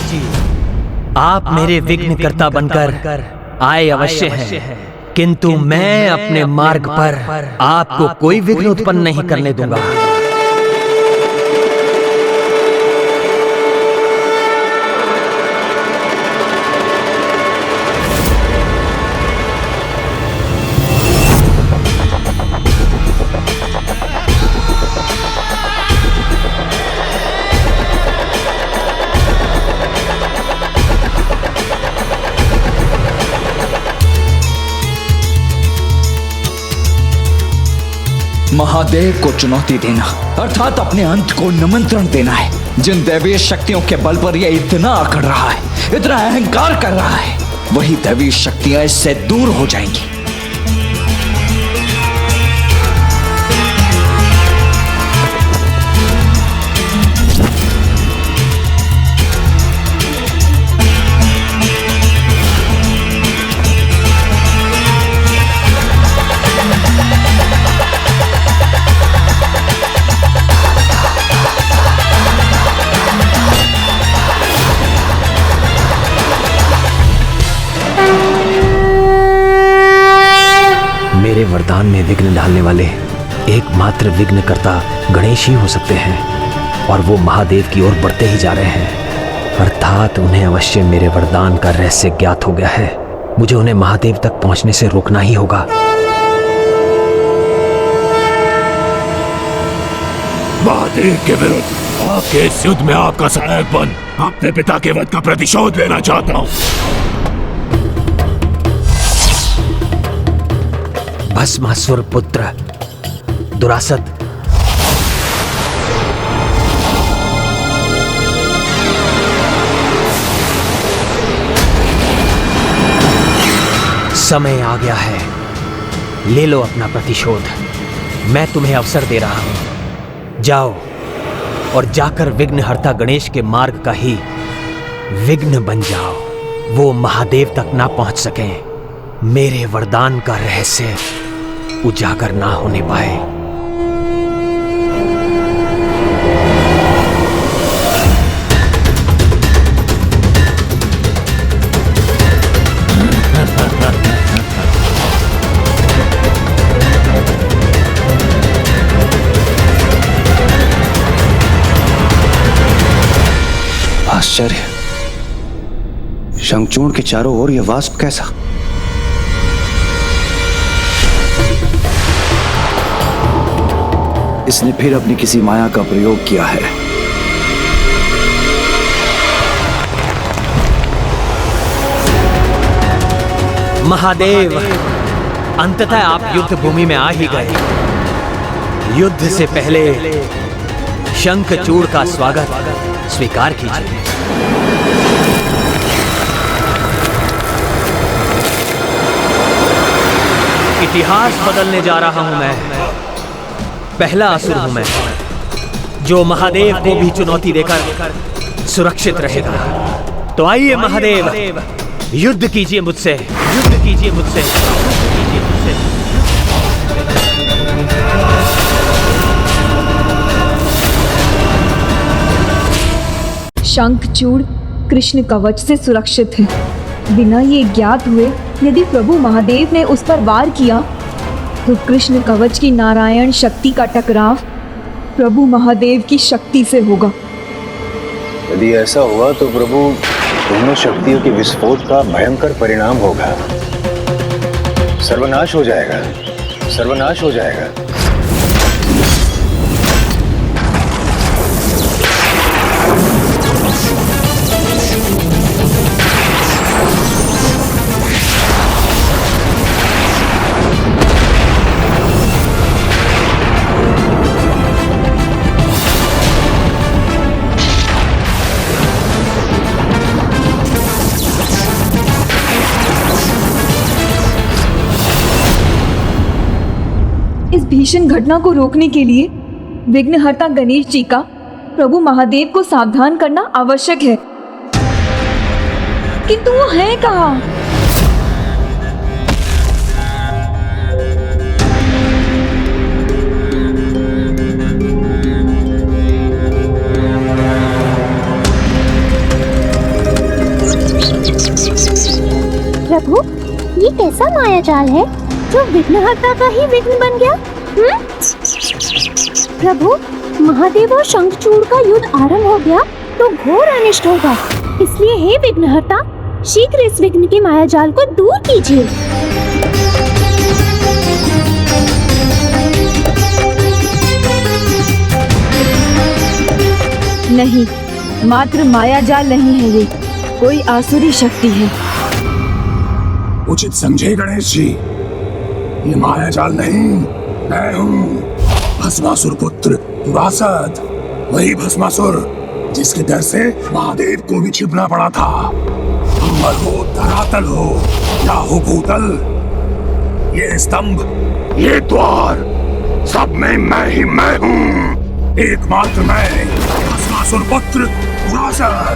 Speaker 1: आप मेरे विघ्नकर्ता बनकर आए अवश्य हैं, किंतु मैं अपने मार्ग पर आपको कोई विघ्न उत्पन्न नहीं करने दूंगा।
Speaker 7: महादेव को चुनौती देना अर्थात अपने अंत को निमंत्रण देना है। जिन दैवीय शक्तियों के बल पर यह इतना अकड़ रहा है, इतना अहंकार कर रहा है, वही दैवीय शक्तियां इससे दूर हो जाएंगी।
Speaker 1: मेरे वरदान में विघ्न डालने वाले एकमात्र विघ्नकर्ता गणेश ही हो सकते हैं, और वो महादेव की ओर बढ़ते ही जा रहे हैं। अर्थात उन्हें अवश्य मेरे वरदान का रहस्य ज्ञात हो गया है। मुझे उन्हें महादेव तक पहुंचने से रोकना ही होगा।
Speaker 14: महादेव के विरुद्ध आपके इस युद्ध में आपका सहायक बन अपने पिता के वध का प्रतिशोध लेना चाहता हूँ।
Speaker 1: भस्मासुर पुत्र दुरासत, समय आ गया है, ले लो अपना प्रतिशोध। मैं तुम्हें अवसर दे रहा हूं। जाओ और जाकर विघ्नहर्ता गणेश के मार्ग का ही विघ्न बन जाओ। वो महादेव तक ना पहुंच सकें, मेरे वरदान का रहस्य उजागर ना होने पाए।
Speaker 5: आश्चर्य, शंखचूर्ण के चारों ओर यह वाष्प कैसा? इसने फिर अपनी किसी माया का प्रयोग किया है।
Speaker 1: महादेव, अंततः आप युद्ध भूमि में आ ही गए। युद्ध से पहले शंखचूड़ का स्वागत स्वीकार कीजिए। इतिहास बदलने जा रहा हूं मैं। पहला असुर हूं मैं जो महादेव को भी चुनौती देकर सुरक्षित रहेगा। तो आइए महादेव, युद्ध कीजिए मुझसे, युद्ध कीजिए मुझसे, युद्ध कीजिए मुझसे।
Speaker 9: शंखचूड़ कृष्ण कवच से सुरक्षित है। बिना ये ज्ञात हुए यदि प्रभु महादेव ने उस पर वार किया तो कृष्ण कवच की नारायण शक्ति का टकराव प्रभु महादेव की शक्ति से होगा।
Speaker 5: यदि ऐसा हुआ तो प्रभु दोनों शक्तियों के विस्फोट का भयंकर परिणाम होगा। सर्वनाश हो जाएगा, सर्वनाश हो जाएगा।
Speaker 9: इस भीषण घटना को रोकने के लिए विघ्नहर्ता गणेश जी का प्रभु महादेव को सावधान करना आवश्यक है, किंतु वो है कहाँ?
Speaker 15: प्रभु, ये कैसा माया जाल है जो विघ्नहर्ता का ही विघ्न बन गया? प्रभु, महादेव और शंखचूड़ का युद्ध आरंभ हो गया तो घोर अनिष्ट होगा। इसलिए हे विघ्नहर्ता, शीघ्र इस विघ्न के माया जाल को दूर कीजिए।
Speaker 2: नहीं, मात्र माया जाल नहीं है, ये कोई आसुरी शक्ति है।
Speaker 14: उचित समझे गणेश जी, ये माया जाल नहीं, मैं हूँ भस्मासुर पुत्र दुरासद, वही भस्मासुर जिसके डर से महादेव को भी छिपना पड़ा था। अंबर हो, धरातल हो या हो भूतल, ये स्तंभ, ये द्वार, सब में मैं ही मैं हूँ, एकमात्र मैं, भस्मासुर पुत्र दुरासद।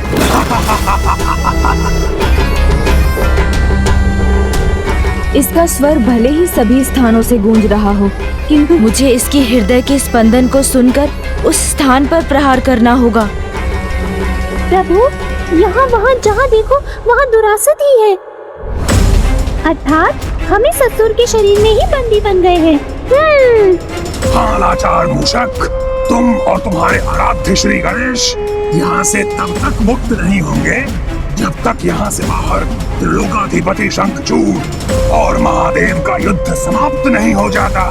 Speaker 2: इसका स्वर भले ही सभी स्थानों से गूंज रहा हो, किंतु मुझे इसके हृदय के स्पंदन को सुनकर उस स्थान पर प्रहार करना होगा।
Speaker 15: प्रभु, यहाँ वहाँ जहाँ देखो वहाँ दुरासद ही है, अर्थात हम इस असुर के शरीर में ही बंदी बन गए हैं।
Speaker 14: हाँ लाचार मूषक, तुम और तुम्हारे आराध्य श्री गणेश यहाँ से तब तक मुक्त नहीं होंगे जब तक यहाँ से बाहर त्रिलोकाधिपति शंखचूड़ और महादेव का युद्ध समाप्त नहीं हो जाता।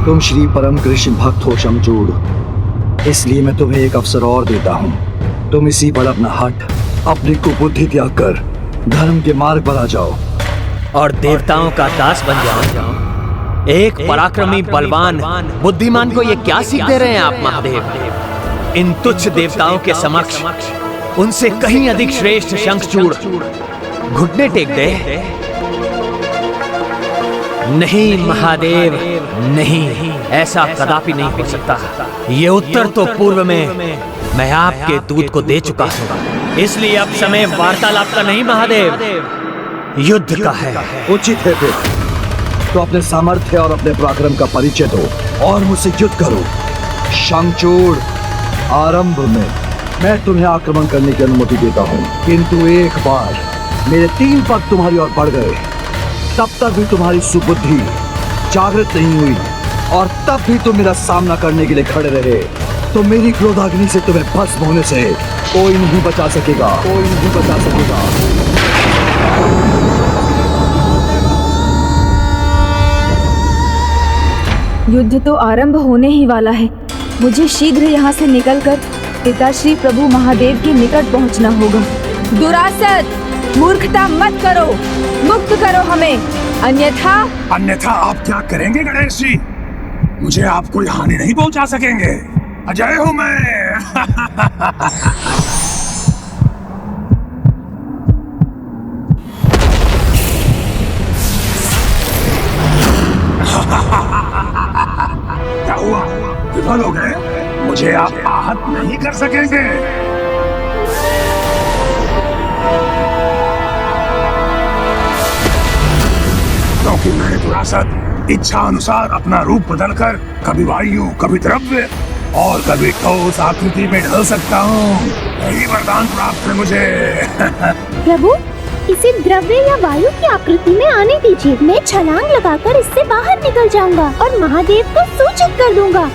Speaker 10: तुम श्री परम कृष्ण भक्त हो शंखचूड़, इसलिए मैं तुम्हें एक अवसर और देता हूँ। तुम इसी पर अपना हठ, अपनी कुबुद्धि त्याग कर धर्म के मार्ग पर आ जाओ
Speaker 1: और देवताओं का दास बन जाओ। एक पराक्रमी बलवान बुद्धिमान को ये क्या सीख दे रहे हैं आप महादेव? इन तुच्छ देवताओं के समक्ष उनसे कहीं अधिक श्रेष्ठ शंखचूड़ घुटने टेक दे। नहीं महादेव, नहीं, ऐसा कदापि नहीं हो सकता। ये उत्तर तो पूर्व में मैं आपके दूत को दे चुका हूँ, इसलिए अब समय वार्तालाप का नहीं महादेव, युद्ध का है।
Speaker 10: उचित है फिर तो अपने सामर्थ्य और अपने पराक्रम का परिचय दो और मुझसे युद्ध करो। शंखचूड़, आरंभ में मैं तुम्हें आक्रमण करने की अनुमति देता हूँ, किंतु एक बार मेरे 3 पग तुम्हारी ओर बढ़ गए, तब तक भी तुम्हारी सुबुद्धि जागृत नहीं हुई और तब भी तुम मेरा सामना करने के लिए खड़े रहे, तो मेरी क्रोधाग्नि से तुम्हें भस्म होने से कोई नहीं बचा सकेगा, कोई नहीं बचा सकेगा।
Speaker 2: युद्ध तो आरंभ होने ही वाला है। मुझे शीघ्र यहाँ से निकलकर पिता श्री प्रभु महादेव के निकट पहुँचना होगा। दुरासद, मूर्खता मत करो, मुक्त करो हमें, अन्यथा
Speaker 14: आप क्या करेंगे गणेश जी? मुझे आप कोई हानि नहीं पहुंचा सकेंगे। अजय हूं मैं। क्या हुआ, विफल हो गए? मुझे आप आहत नहीं कर सकेंगे। क्योंकि मैं दुरासद इच्छा अनुसार अपना रूप बदलकर कभी वायु, कभी द्रव्य और कभी ठोस आकृति में ढल सकता हूँ। यही वरदान प्राप्त है मुझे।
Speaker 15: प्रभु, इसे द्रव्य या वायु की आकृति में आने दीजिए। मैं छलांग लगाकर इससे बाहर निकल जाऊंगा और महादेव को सूचित कर दूंगा।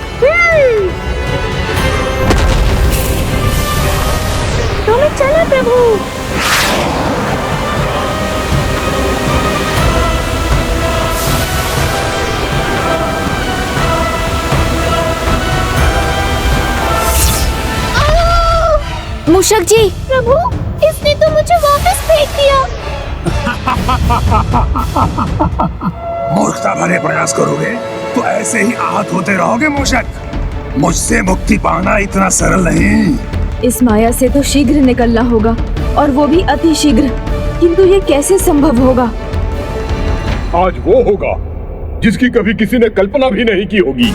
Speaker 15: तो मैं चला प्रभु।
Speaker 2: मूषक जी,
Speaker 15: प्रभु, इसने तो मुझे वापस फेंक दिया।
Speaker 14: मूर्खता भरे प्रयास करोगे तो ऐसे ही आहत होते रहोगे मूषक। मुझसे मुक्ति पाना इतना सरल नहीं।
Speaker 2: इस माया से तो शीघ्र निकलना होगा, और वो भी अति शीघ्र, किंतु ये कैसे संभव होगा?
Speaker 16: आज वो होगा जिसकी कभी किसी ने कल्पना भी नहीं की होगी।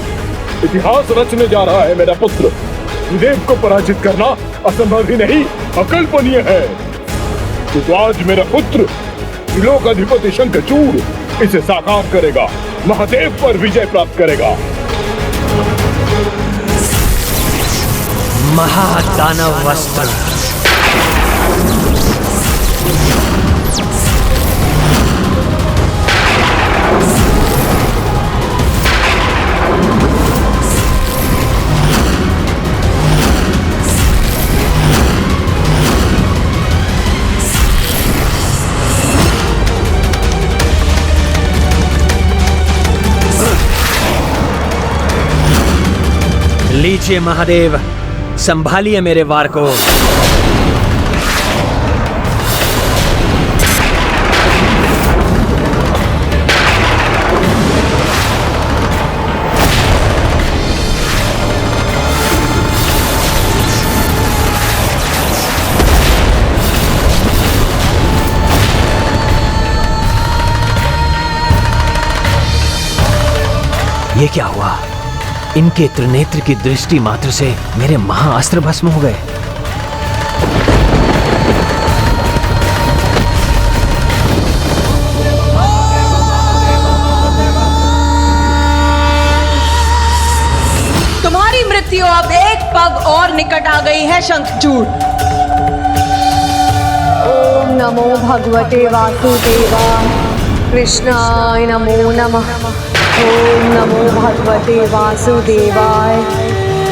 Speaker 16: इतिहास रचने जा रहा है मेरा पुत्र। देव को पराजित करना असंभव ही नहीं, अकल्पनीय है। तो आज मेरा पुत्र त्रिलोकाधिपति शंखचूड़ इसे साकार करेगा, महादेव पर विजय प्राप्त करेगा।
Speaker 1: महादानव वस्त्र, लीजिए महादेव, संभालिए मेरे वार को। ये क्या हुआ? इनके त्रिनेत्र की दृष्टि मात्र से मेरे महाअस्त्र भस्म हो गए।
Speaker 13: तुम्हारी मृत्यु अब एक पग और निकट आ गई है शंखचूड़।
Speaker 4: ओम नमो भगवते वासुदेवाय, कृष्णाय नमो नमः। ओम नमो भगवते वासुदेवाय,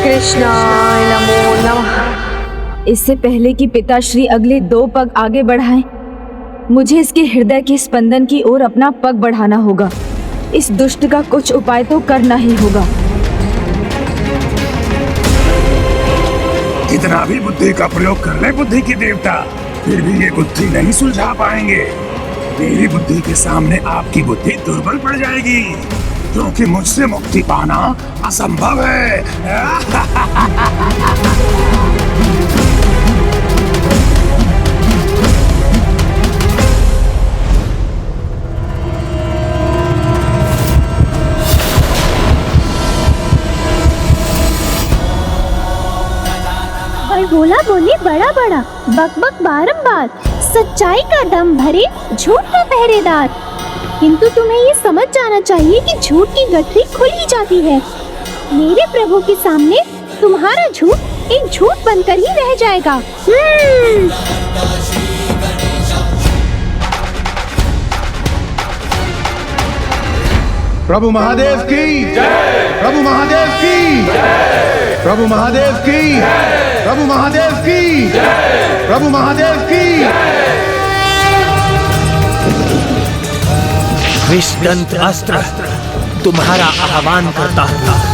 Speaker 4: कृष्णाय नमो नमः।
Speaker 2: इससे पहले कि पिताश्री अगले 2 पग आगे बढ़ाएं, मुझे इसके हृदय के स्पंदन की ओर अपना पग बढ़ाना होगा। इस दुष्ट का कुछ उपाय तो करना ही होगा।
Speaker 14: कितना भी बुद्धि का प्रयोग कर ले बुद्धि की देवता, फिर भी ये बुद्धि नहीं सुलझा पाएंगे। मेरी बुद्धि के सामने आपकी बुद्धि दुर्बल पड़ जाएगी, क्योंकि मुझसे मुक्ति पाना असंभव है।
Speaker 15: और बोला बोले बड़ा बड़ा, बक बक बारंबार, सच्चाई का दम भरे झूठ का पहरेदार। किंतु तुम्हें ये समझ जाना चाहिए कि झूठ की गठरी खुल ही जाती है। मेरे प्रभु के सामने तुम्हारा झूठ एक झूठ बनकर ही रह जाएगा।
Speaker 3: प्रभु महादेव की जय, प्रभु महादेव की जय, प्रभु महादेव की जय, प्रभु महादेव की जय, प्रभु महादेव की जय।
Speaker 1: विषदंत अस्त्र तुम्हारा आह्वान करता हूँ।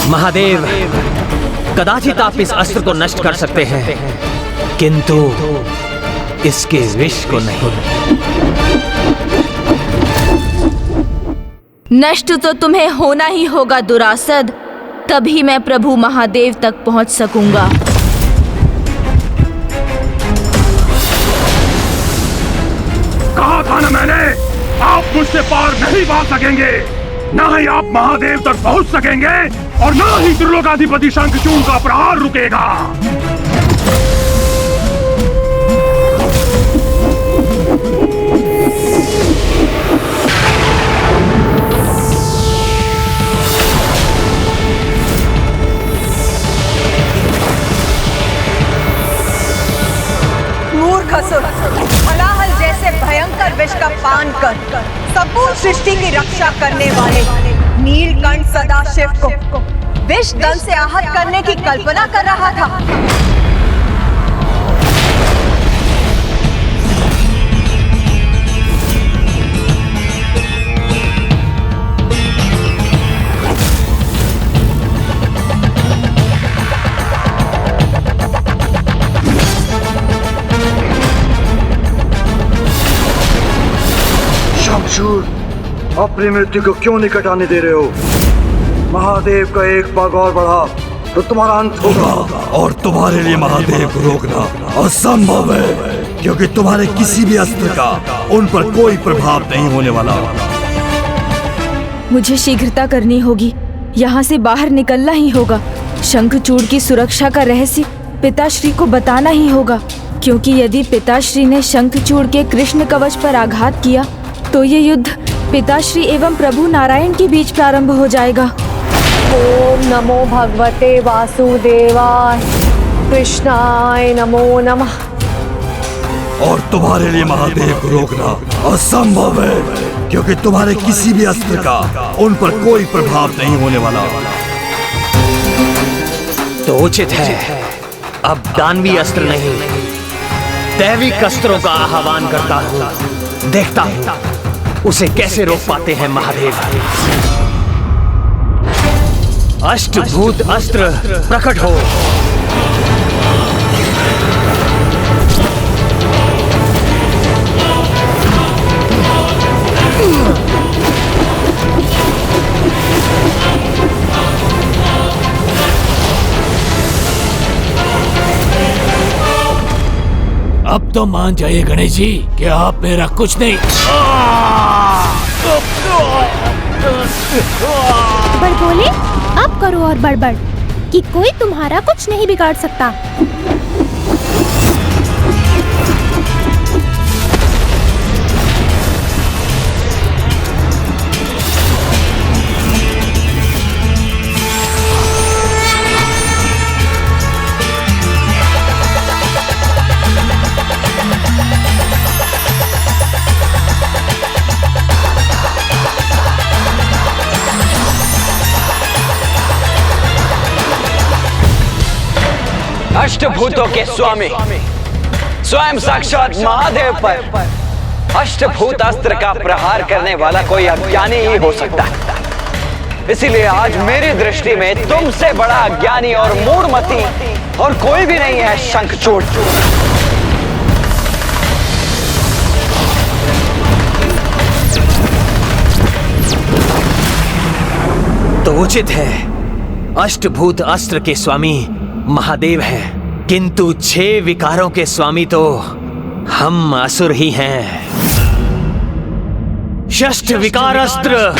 Speaker 1: महादेव, कदाचित आप इस अस्त्र को नष्ट कर सकते हैं, किंतु इसके विष को नहीं।
Speaker 2: नष्ट तो तुम्हें होना ही होगा दुरासद, तभी मैं प्रभु महादेव तक पहुंच सकूंगा।
Speaker 14: कहा था ना मैंने, आप मुझसे पार नहीं पा सकेंगे। ना ही आप महादेव तक पहुंच सकेंगे और ना ही त्रिलोकाधिपति शंखचूड़ का प्रहार रुकेगा।
Speaker 13: मूर्ख असुर, हलाहल जैसे भयंकर विष का पान कर संपूर्ण सृष्टि की रक्षा करने वाले नीलकंठ सदाशिव को विष दंश से आहत करने की कल्पना कर रहा था।
Speaker 10: शंखचूड़, अपनी मृत्यु को क्यों निकट आने दे रहे हो? महादेव का एक पग और बढ़ा तो तुम्हारा अंत होगा, और तुम्हारे लिए महादेव को रोकना असंभव है। क्योंकि तुम्हारे किसी भी अस्त्र का उन पर कोई प्रभाव नहीं होने वाला।
Speaker 2: मुझे शीघ्रता करनी होगी, यहाँ से बाहर निकलना ही होगा। शंखचूड़ की सुरक्षा का रहस्य पिताश्री को बताना ही होगा, क्योंकि यदि पिताश्री ने शंखचूड़ के कृष्ण कवच पर आघात किया तो ये युद्ध पिताश्री एवं प्रभु नारायण के बीच प्रारंभ हो जाएगा।
Speaker 4: ओम नमो भगवते वासुदेवाय, कृष्णाय नमो नमः।
Speaker 10: और तुम्हारे लिए महादेव को रोकना असंभव है, क्योंकि तुम्हारे किसी भी अस्त्र का उन पर कोई प्रभाव नहीं होने वाला।
Speaker 1: तो उचित है, अब दानवी अस्त्र नहीं, दैविक अस्त्रों का आह्वान करता हूँ। देखता हूँ उसे कैसे रोक पाते हैं महादेव। अष्टभूत अस्त्र प्रकट हो।
Speaker 8: अब तो मान जाइए गणेश जी कि आप मेरा कुछ नहीं।
Speaker 15: बड़बोले, अब करो और बड़बड़ कि कोई तुम्हारा कुछ नहीं बिगाड़ सकता।
Speaker 7: अष्टभूतों के स्वामी स्वयं साक्षात महादेव पर अष्टभूत अस्त्र का प्रहार करने वाला कोई अज्ञानी ही हो सकता है। इसीलिए आज मेरी दृष्टि में तुमसे बड़ा अज्ञानी और मूढ़मती और कोई भी नहीं है शंखचूड़।
Speaker 1: तो उचित है, अष्टभूत अस्त्र के स्वामी महादेव है, किंतु 6 विकारों के स्वामी तो हम असुर ही हैं। षष्ठ विकार अस्त्र।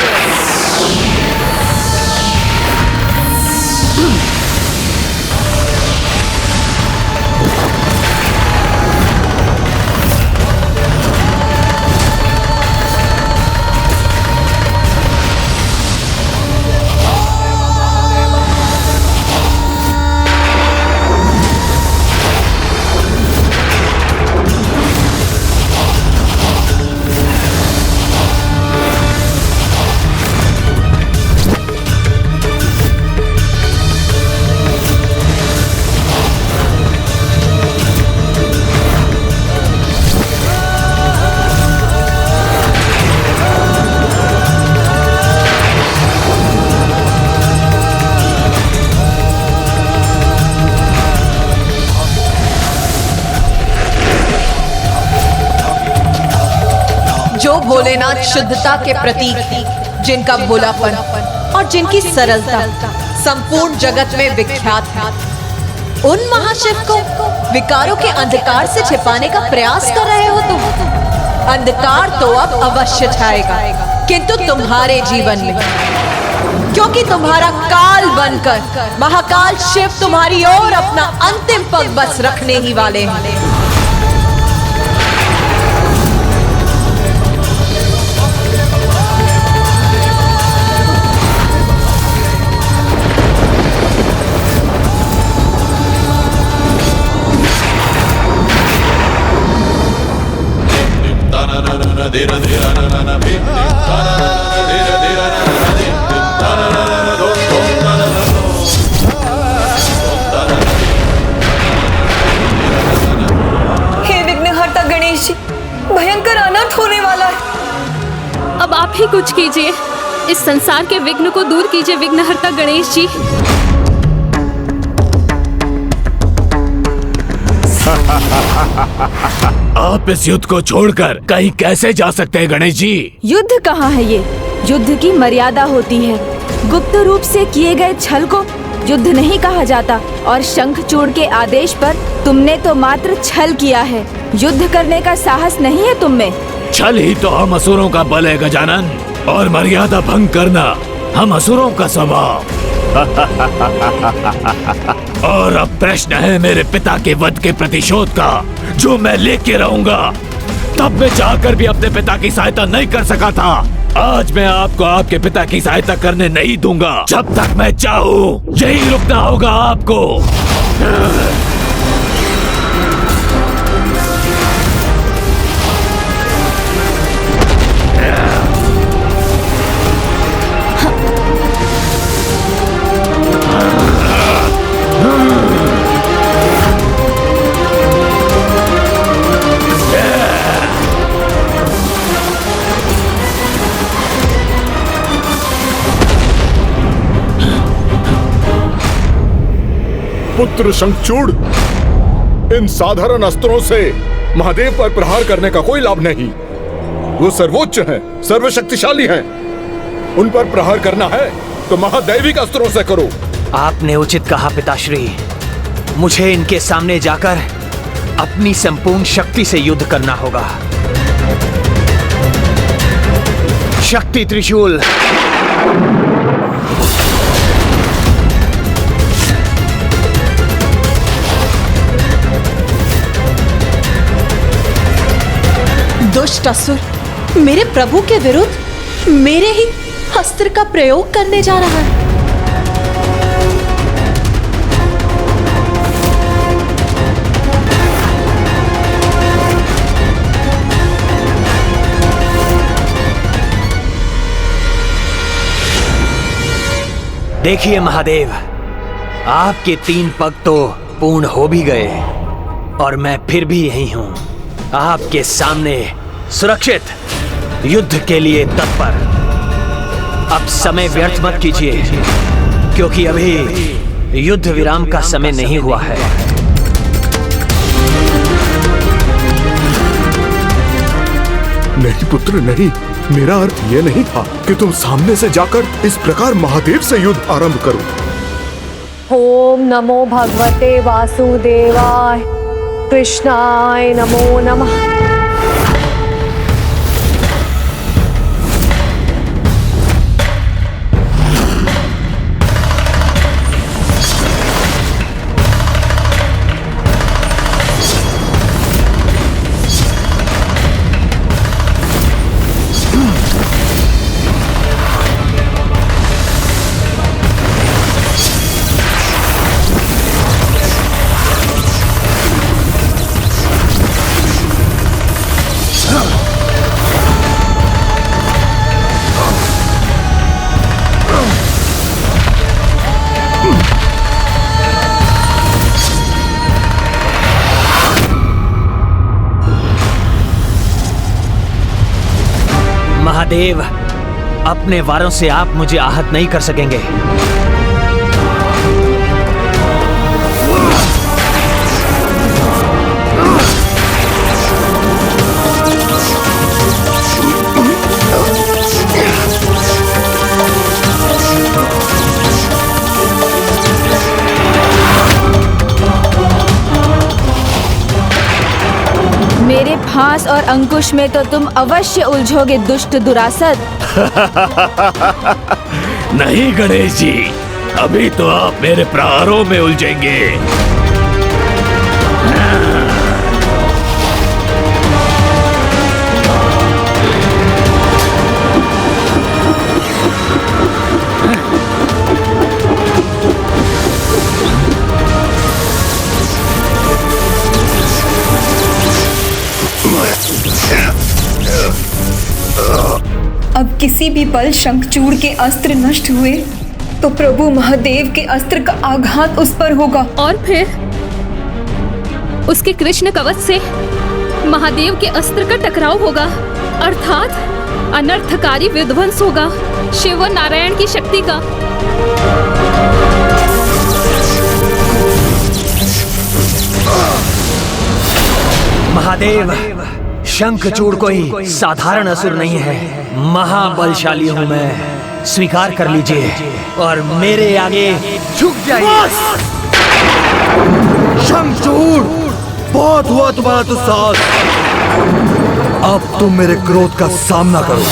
Speaker 13: जो भोलेनाथ शुद्धता के प्रतीक, जिनका भोलापन और जिनकी सरलता संपूर्ण जगत में विख्यात है, उन महाशिव को विकारों के अंधकार से छिपाने का प्रयास कर रहे हो तुम। अंधकार तो अब अवश्य छाएगा, किंतु तुम्हारे जीवन में, क्योंकि तुम्हारा काल बनकर महाकाल शिव तुम्हारी ओर अपना अंतिम पग बस रखने ही वाले हैं।
Speaker 9: हे विघ्नहर्ता गणेश जी, भयंकर अनर्थ होने वाला है।
Speaker 11: अब आप ही कुछ कीजिए, इस संसार के विघ्न को दूर कीजिए विघ्नहर्ता गणेश जी।
Speaker 8: आप इस युद्ध को छोड़कर कहीं कैसे जा सकते हैं गणेश जी?
Speaker 2: युद्ध कहाँ है ये? युद्ध की मर्यादा होती है। गुप्त रूप से किए गए छल को युद्ध नहीं कहा जाता, और शंखचूड़ के आदेश पर तुमने तो मात्र छल किया है। युद्ध करने का साहस नहीं है तुम में।
Speaker 17: छल ही तो हम असुरों का बल है गजानन, और मर्यादा भंग करना हम असुरों का स्वभाव। और अब प्रश्न है मेरे पिता के वध के प्रतिशोध का, जो मैं लेके रहूंगा। तब मैं चाहकर भी अपने पिता की सहायता नहीं कर सका था। आज मैं आपको आपके पिता की सहायता करने नहीं दूंगा जब तक मैं चाहूं। यही रुकना होगा आपको।
Speaker 16: पुत्र शंखचूड़, इन साधारण अस्त्रों से महादेव पर प्रहार करने का कोई लाभ नहीं। वो सर्वोच्च हैं, सर्वशक्तिशाली हैं। उन पर प्रहार करना है तो महादैविक अस्त्रों से करो।
Speaker 1: आपने उचित कहा पिताश्री। मुझे इनके सामने जाकर अपनी संपूर्ण शक्ति से युद्ध करना होगा। शक्ति त्रिशूल।
Speaker 13: दुष्ट असुर मेरे प्रभु के विरुद्ध मेरे ही अस्त्र का प्रयोग करने जा रहा है।
Speaker 1: देखिए महादेव, आपके 3 पग तो पूर्ण हो भी गए और मैं फिर भी यही हूं, आपके सामने सुरक्षित, युद्ध के लिए तत्पर। अब समय व्यर्थ मत कीजिए, क्योंकि अभी युद्ध विराम का समय नहीं हुआ है।
Speaker 16: नहीं पुत्र नहीं, मेरा अर्थ यह नहीं था कि तुम सामने से जाकर इस प्रकार महादेव से युद्ध आरंभ करो।
Speaker 4: ओम नमो भगवते वासुदेवाय, कृष्णाय नमो नमः।
Speaker 1: महादेव, अपने वारों से आप मुझे आहत नहीं कर सकेंगे।
Speaker 2: मेरे फांस और अंकुश में तो तुम अवश्य उलझोगे दुष्ट दुरासद।
Speaker 17: नहीं गणेश जी, अभी तो आप मेरे प्रहारों में उलझेंगे।
Speaker 9: अब किसी भी पल शंखचूड़ के अस्त्र नष्ट हुए तो प्रभु महादेव के अस्त्र का आघात उस पर होगा,
Speaker 11: और फिर उसके कृष्ण कवच से महादेव के अस्त्र का टकराव होगा, अर्थात अनर्थकारी विध्वंस होगा शिव और नारायण की शक्ति का।
Speaker 1: महादेव, शंखचूड़ कोई साधारण असुर नहीं है, महाबलशाली हूं मैं। स्वीकार कर लीजिए और मेरे आगे झुक जाइए।
Speaker 10: शंखचूड़, बहुत हुआ तुम्हारा तो साहस। अब तुम मेरे क्रोध का सामना करो।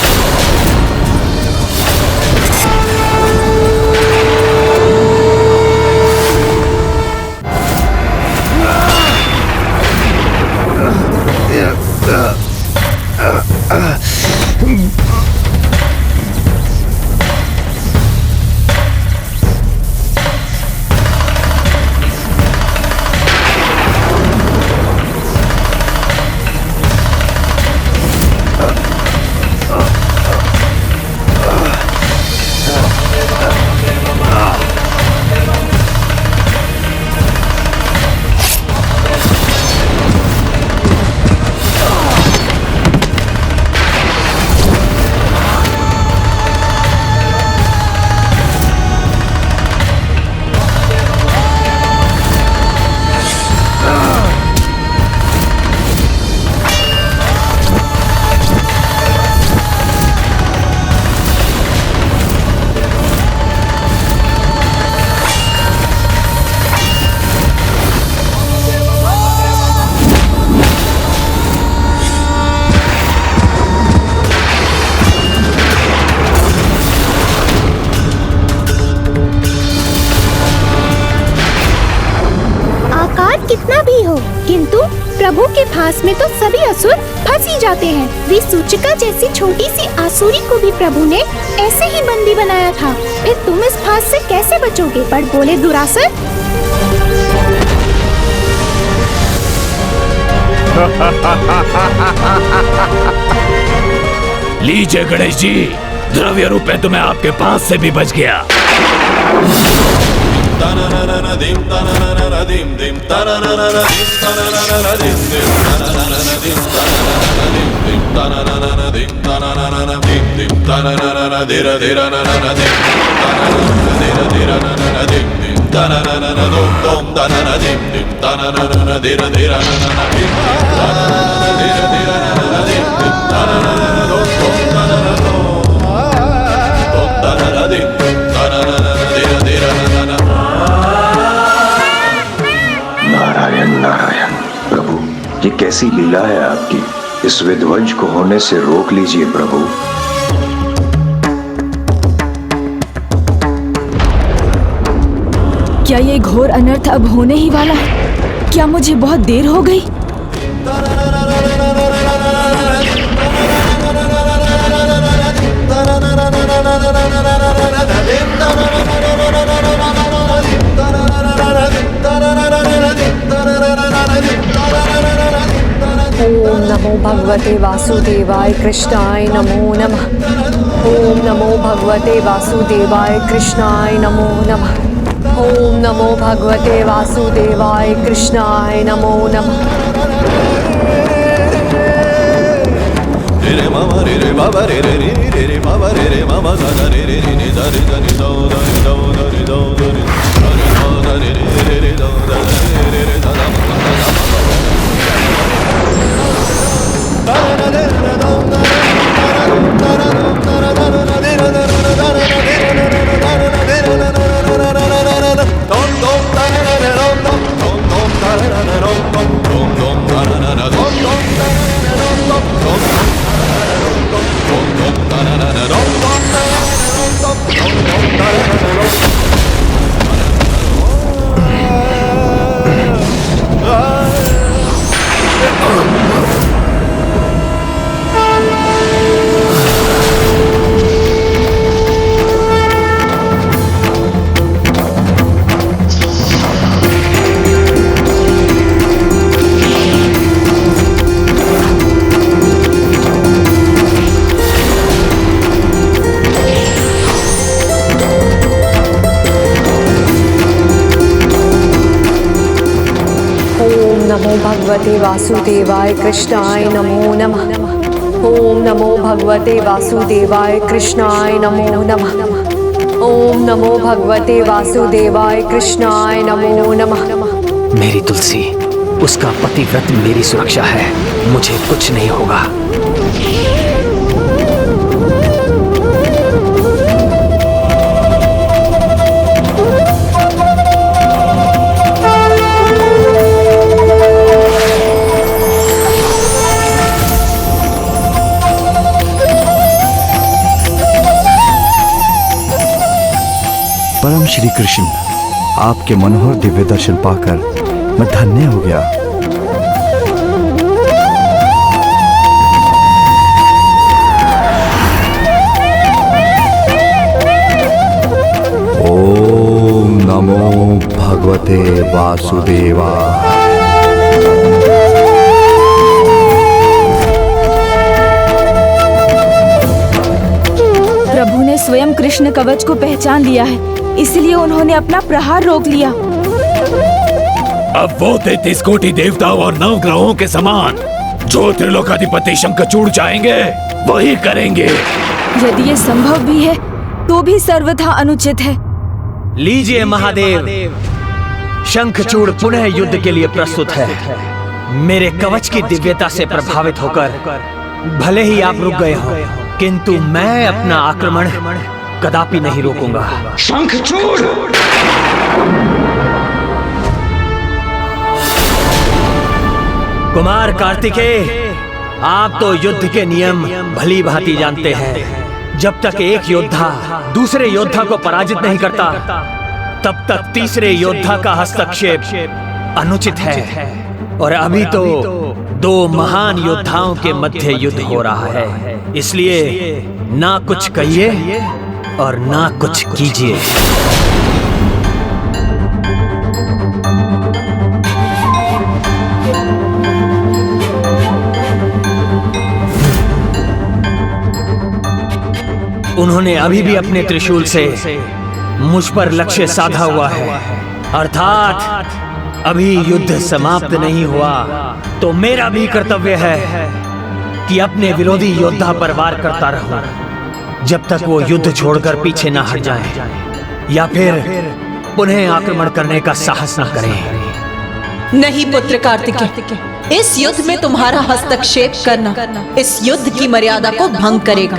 Speaker 15: प्रभु के फांस में तो सभी असुर फंस ही जाते हैं। वे सूचिका जैसी छोटी सी आसुरी को भी प्रभु ने ऐसे ही बंदी बनाया था। फिर तुम इस फांस से कैसे बचोगे? पर बोले दुरासर।
Speaker 17: लीजिए गणेश जी, द्रव्य रूप में तुम्हें आपके पास से भी बच गया।
Speaker 5: नारायण नारायण। प्रभु, ये कैसी लीला है आपकी? इस विध्वंस को होने से रोक लीजिए प्रभु।
Speaker 2: क्या ये घोर अनर्थ अब होने ही वाला है? क्या मुझे बहुत देर हो गई?
Speaker 4: ओम नमो भगवते वासुदेवाय कृष्णाय नमो नमः। ओम नमो भगवते वासुदेवाय कृष्णाय नमो नमः। ओम नमो भगवते वासुदेवाय कृष्णाय नमो नमः।
Speaker 12: रे मामा रे रे बाबा रे रे रे रे रे बाबा रे रे मामा गा रे रे रे रे दा रे दा रे दो दा रे दो दा रे दो दा रे दा रे रे रे दो दा रे रे रे दा दा
Speaker 4: नमो भगवते वासुदेवाय कृष्णाय नमो नमः। ओम नमो भगवते वासुदेवाय कृष्णाय नमो नमः। ओम नमो भगवते वासुदेवाय कृष्णाय नमो नमः।
Speaker 1: मेरी तुलसी, उसका पतिव्रत मेरी सुरक्षा है, मुझे कुछ नहीं होगा।
Speaker 10: परम श्री कृष्ण, आपके मनोहर दिव्य दर्शन पाकर मैं धन्य हो गया। ओम नमो भगवते वासुदेवाय।
Speaker 2: प्रभु ने स्वयं कृष्ण कवच को पहचान लिया है, इसलिए उन्होंने अपना प्रहार रोक लिया।
Speaker 17: अब वो 33 कोटि देवताओं और नवग्रहों के समान जो त्रिलोकाधिपति शंखचूड़ चाहेंगे वही करेंगे।
Speaker 2: यदि ये संभव भी है तो भी सर्वथा अनुचित है।
Speaker 1: लीजिए महादेव, शंखचूड़ पुनः युद्ध के लिए प्रस्तुत है। मेरे कवच की दिव्यता से प्रभावित होकर भले ही आप रुक गए हो, किंतु मैं अपना आक्रमण कदापि नहीं रोकूंगा।
Speaker 7: शंखचूड़!
Speaker 1: कुमार कार्तिकेय, आप तो युद्ध के नियम भली भांति जानते हैं। जब तक एक योद्धा दूसरे योद्धा को पराजित नहीं करता, तब तक तीसरे योद्धा का हस्तक्षेप अनुचित है। और अभी तो दो महान योद्धाओं के मध्य युद्ध हो रहा है, इसलिए ना कुछ कहिए और ना कुछ कीजिए। उन्होंने अभी भी अपने त्रिशूल से मुझ पर लक्ष्य साधा हुआ है, अर्थात अभी युद्ध समाप्त नहीं हुआ। तो मेरा भी कर्तव्य है कि अपने विरोधी योद्धा पर वार करता रहूं, जब तक वो युद्ध छोड़कर पीछे ना हट जाएं, या फिर पुनः आक्रमण करने का साहस ना करें।
Speaker 13: नहीं पुत्र कार्तिकेय, इस युद्ध में तुम्हारा हस्तक्षेप करना इस युद्ध की मर्यादा को भंग करेगा।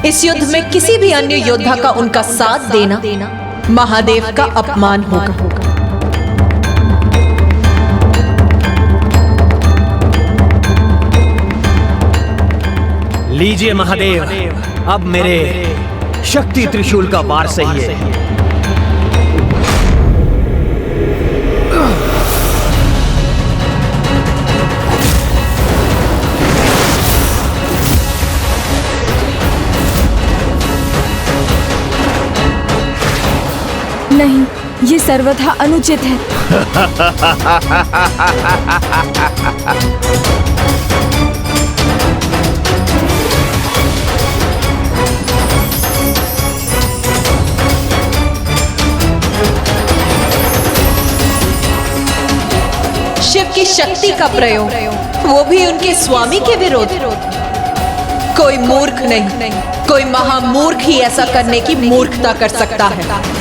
Speaker 13: इस युद्ध में किसी भी अन्य योद्धा का उनका साथ देना महादेव का अपमान होगा।
Speaker 1: लीजिए महादेव, अब मेरे शक्ति त्रिशूल का वार सही है।
Speaker 2: नहीं, ये सर्वथा अनुचित है।
Speaker 13: शिव की शक्ति का प्रयोग, वो भी उनके स्वामी के विरोध। कोई मूर्ख नहीं, कोई महामूर्ख ही ऐसा करने की मूर्खता कर सकता है।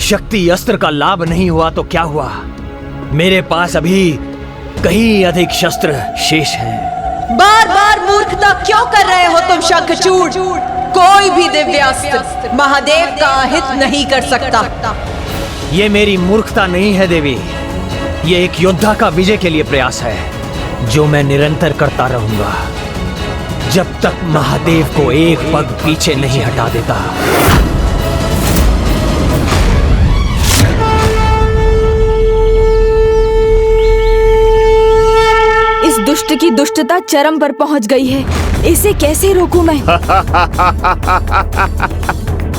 Speaker 1: शक्ति अस्त्र का लाभ नहीं हुआ तो क्या हुआ, मेरे पास अभी कहीं अधिक शस्त्र शेष हैं।
Speaker 13: बार बार मूर्खता क्यों कर रहे हो तुम शंखचूड़? कोई भी दिव्यास्त्र महादेव का अहित नहीं कर सकता।
Speaker 1: ये मेरी मूर्खता नहीं है देवी, ये एक योद्धा का विजय के लिए प्रयास है, जो मैं निरंतर करता रहूंगा, जब तक महादेव को एक पग पीछे नहीं हटा देता।
Speaker 2: दुष्ट की दुष्टता चरम पर पहुंच गई है, इसे कैसे रोकूं मैं?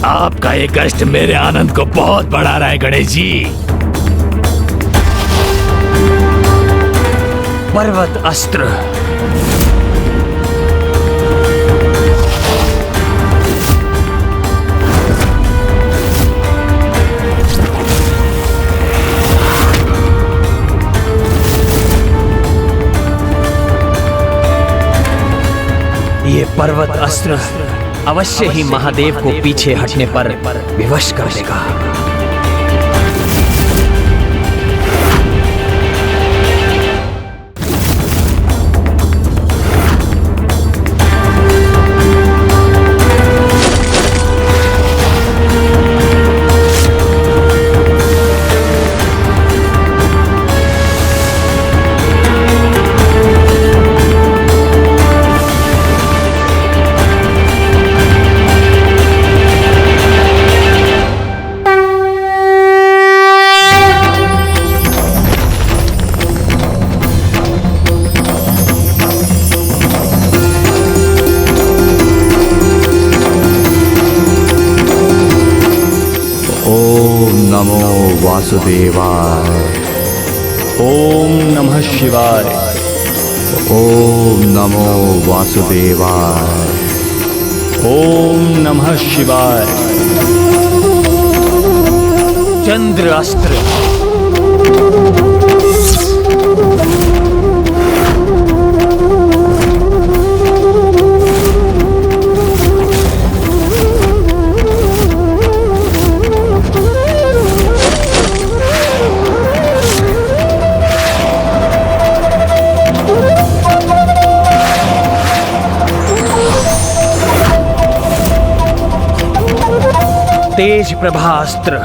Speaker 17: आपका ये कष्ट मेरे आनंद को बहुत बढ़ा रहा है गणेश जी।
Speaker 1: पर्वत अस्त्र, ये पर्वत अस्त्र अवश्य ही महादेव को पीछे हटने पर विवश कर देगा।
Speaker 10: वासुदेवाय।
Speaker 6: ओम नमः शिवाय।
Speaker 10: ओम नमो वासुदेवाय।
Speaker 6: ओम नमः शिवाय।
Speaker 1: चंद्र अस्त्र। तेज प्रभास्त्र।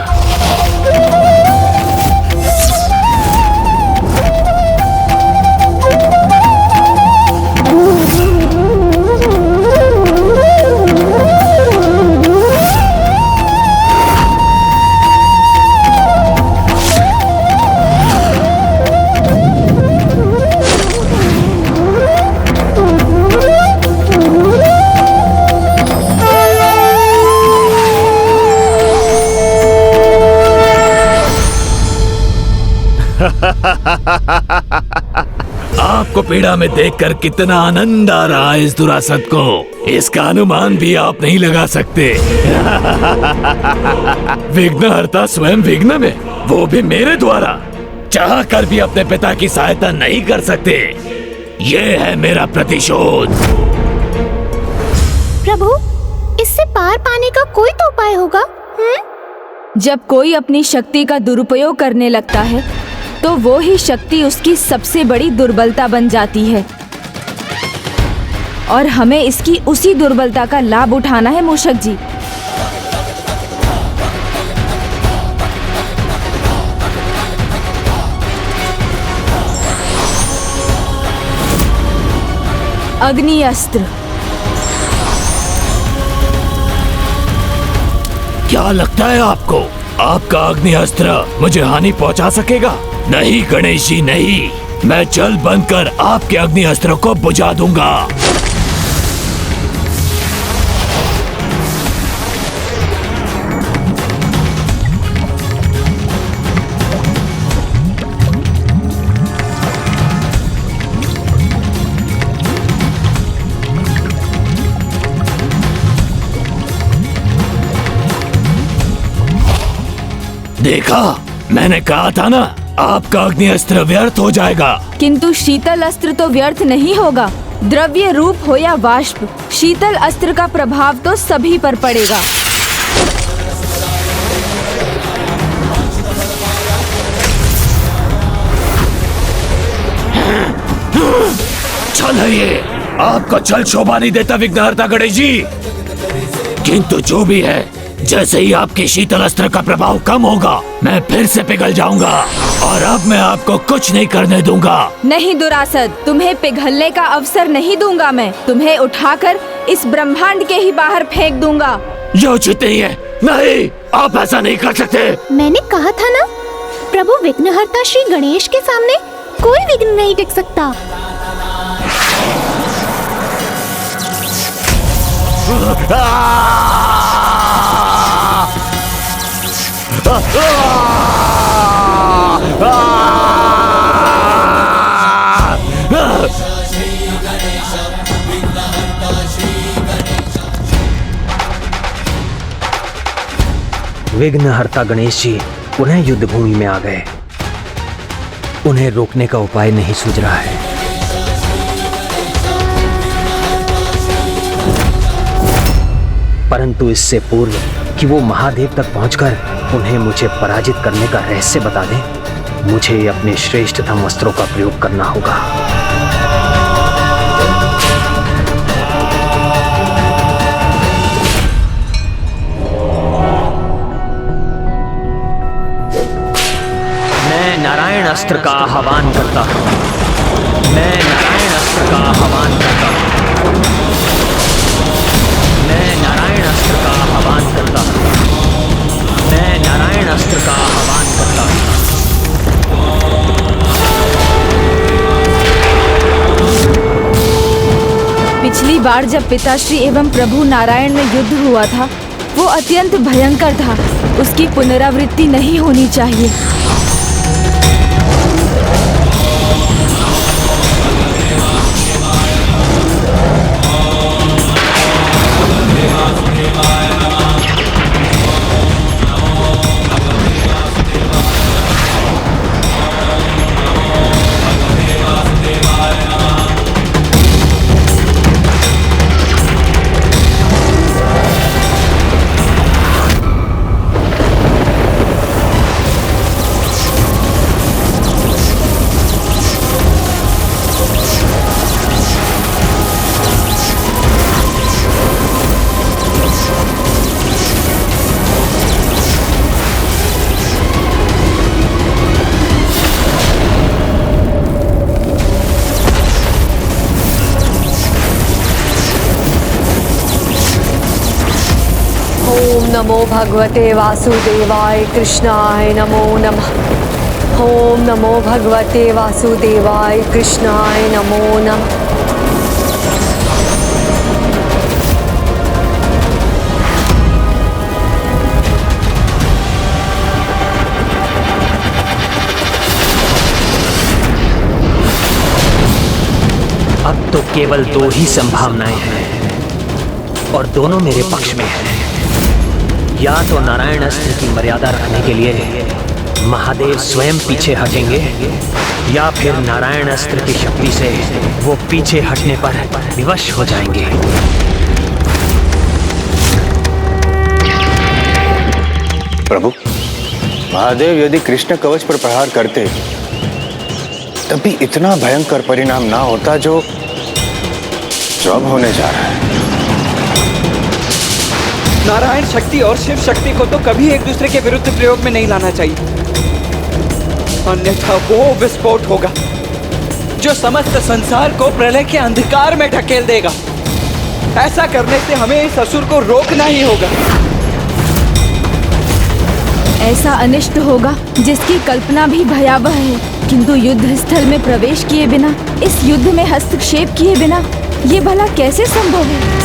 Speaker 17: आपको पीड़ा में देखकर कितना आनंद आ रहा है इस दुरासत को, इसका अनुमान भी आप नहीं लगा सकते। विघ्नहर्ता स्वयं विघ्न में, वो भी मेरे द्वारा, चाह कर भी अपने पिता की सहायता नहीं कर सकते। ये है मेरा प्रतिशोध।
Speaker 15: प्रभु, इससे पार पाने का कोई तो उपाय होगा?
Speaker 2: जब कोई अपनी शक्ति का दुरुपयोग करने लगता है तो वो ही शक्ति उसकी सबसे बड़ी दुर्बलता बन जाती है, और हमें इसकी उसी दुर्बलता का लाभ उठाना है मूषक जी। अग्नि अस्त्र।
Speaker 17: क्या लगता है आपको आपका अग्नि अस्त्र मुझे हानि पहुंचा सकेगा? नहीं गणेश जी, नहीं। मैं जल बनकर आपके अग्नि अस्त्र को बुझा दूंगा। देखा, मैंने कहा था ना, आपका अग्नि अस्त्र व्यर्थ हो जाएगा।
Speaker 2: किंतु शीतल अस्त्र तो व्यर्थ नहीं होगा। द्रव्य रूप हो या वाष्प, शीतल अस्त्र का प्रभाव तो सभी पर पड़ेगा।
Speaker 17: छल है ये, आपको छल शोभा नहीं देता विघ्नहर्ता गणेश जी। किंतु जो भी है, जैसे ही आपके शीतल अस्त्र का प्रभाव कम होगा, मैं फिर से पिघल जाऊंगा, और अब मैं आपको कुछ नहीं करने दूंगा।
Speaker 2: नहीं दुरासद, तुम्हें पिघलने का अवसर नहीं दूंगा। मैं तुम्हें उठाकर इस ब्रह्मांड के ही बाहर फेंक दूंगा।
Speaker 17: ये उचित नहीं है। नहीं, आप ऐसा नहीं कर सकते।
Speaker 15: मैंने कहा था ना, प्रभु विघ्नहर्ता श्री गणेश के सामने कोई विघ्न नहीं टिक सकता।
Speaker 1: विघ्नहर्ता गणेश जी पुनः युद्ध भूमि में आ गए। उन्हें रोकने का उपाय नहीं सूझ रहा है। परंतु इससे पूर्व कि वो महादेव तक पहुंचकर उन्हें मुझे पराजित करने का रहस्य बता दें, मुझे अपने श्रेष्ठतम अस्त्रों का प्रयोग करना होगा। मैं नारायण अस्त्र का आह्वान करता हूं। मैं नारायण अस्त्र का आह्वान करता हूं। मैं नारायण अस्त्र का आह्वान करता हूं। मैं नारायण अस्त्र का आह्वान करता हूं।
Speaker 2: पिछली बार जब पिताश्री एवं प्रभु नारायण में युद्ध हुआ था, वो अत्यंत भयंकर था। उसकी पुनरावृत्ति नहीं होनी चाहिए।
Speaker 4: नमो भगवते वासुदेवाय कृष्णाय नमो नमः। ओम नमो भगवते वासुदेवाय कृष्णाय नमो नमः।
Speaker 1: अब तो केवल दो ही संभावनाएं हैं और दोनों मेरे पक्ष में हैं। या तो नारायण अस्त्र की मर्यादा रखने के लिए महादेव स्वयं पीछे हटेंगे, या फिर नारायण अस्त्र की शक्ति से वो पीछे हटने पर विवश हो जाएंगे।
Speaker 5: प्रभु, महादेव यदि कृष्ण कवच पर प्रहार करते तब भी इतना भयंकर परिणाम ना होता जो अब होने जा रहा है।
Speaker 7: नारायण शक्ति और शिव शक्ति को तो कभी एक दूसरे के विरुद्ध प्रयोग में नहीं लाना चाहिए, अन्यथा वो विस्फोट होगा जो समस्त संसार को प्रलय के अंधकार में ढकेल देगा। ऐसा करने से हमें इस असुर को रोकना ही होगा।
Speaker 2: ऐसा अनिष्ट होगा जिसकी कल्पना भी भयावह है, किंतु युद्ध स्थल में प्रवेश किए बिना, इस युद्ध में हस्तक्षेप किए बिना ये भला कैसे संभव है?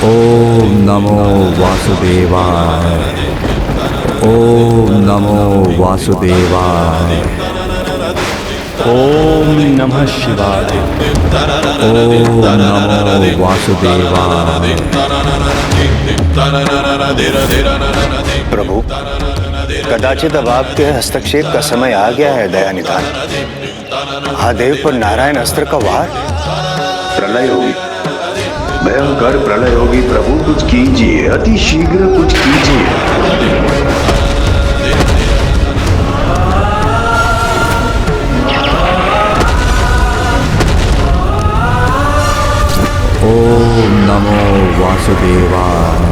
Speaker 10: ओम नमो वासुदेवाय। ओम नमो वासुदेवाय।
Speaker 6: ओम नमः शिवाय।
Speaker 10: ओम नमो वासुदेवाय।
Speaker 5: प्रभु, कदाचित अब आपके हस्तक्षेप का समय आ गया है। दया निधान, महादेव पर नारायण अस्त्र का वार।
Speaker 18: प्रलय होगी, भयंकर प्रलय होगी। प्रभु कुछ कीजिए, अति शीघ्र कुछ कीजिए।
Speaker 10: ओम नमो वासुदेवाय।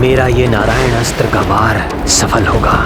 Speaker 1: मेरा ये नारायण अस्त्र का वार सफल होगा।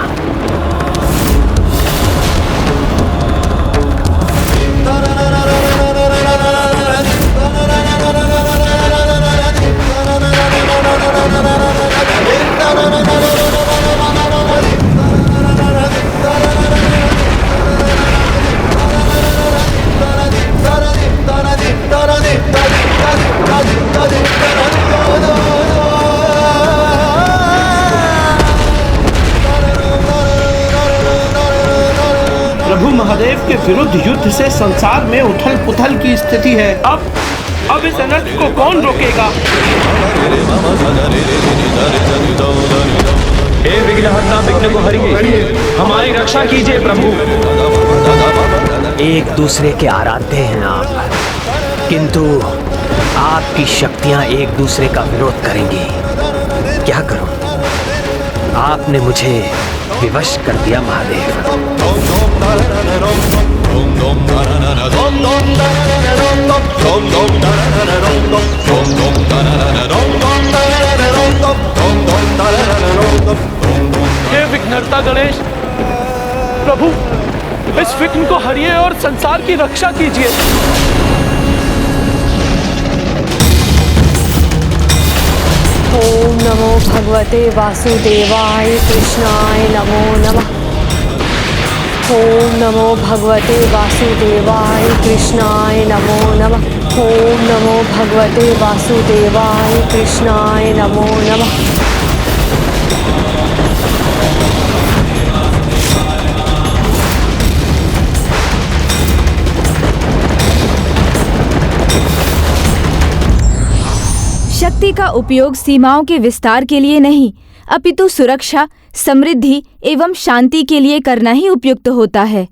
Speaker 19: प्रभु महादेव के विरुद्ध युद्ध से संसार में उथल पुथल की स्थिति है। अब इस अनर्थ को कौन रोकेगा?
Speaker 20: हे विघ्नहर्ता, विघ्न को हरिए, हमारी रक्षा कीजिए प्रभु।
Speaker 1: एक दूसरे के आराध्य हैं आप, किंतु आपकी शक्तियां एक दूसरे का विरोध करेंगी। क्या करूं? आपने मुझे विवश कर दिया महादेव।
Speaker 19: हे विघ्नहर्ता गणेश, प्रभु इस विघ्न को हरिए और संसार की रक्षा कीजिए।
Speaker 4: ओम नमो भगवते वासुदेवाय कृष्णाय नमो नमः। ओम नमो भगवते वासुदेवाय कृष्णाय नमो नमः। ओम नमो भगवते वासुदेवाय कृष्णाय नमो नमः।
Speaker 2: शक्ति का उपयोग सीमाओं के विस्तार के लिए नहीं, अपितु सुरक्षा, समृद्धि एवं शांति के लिए करना ही उपयुक्त होता है।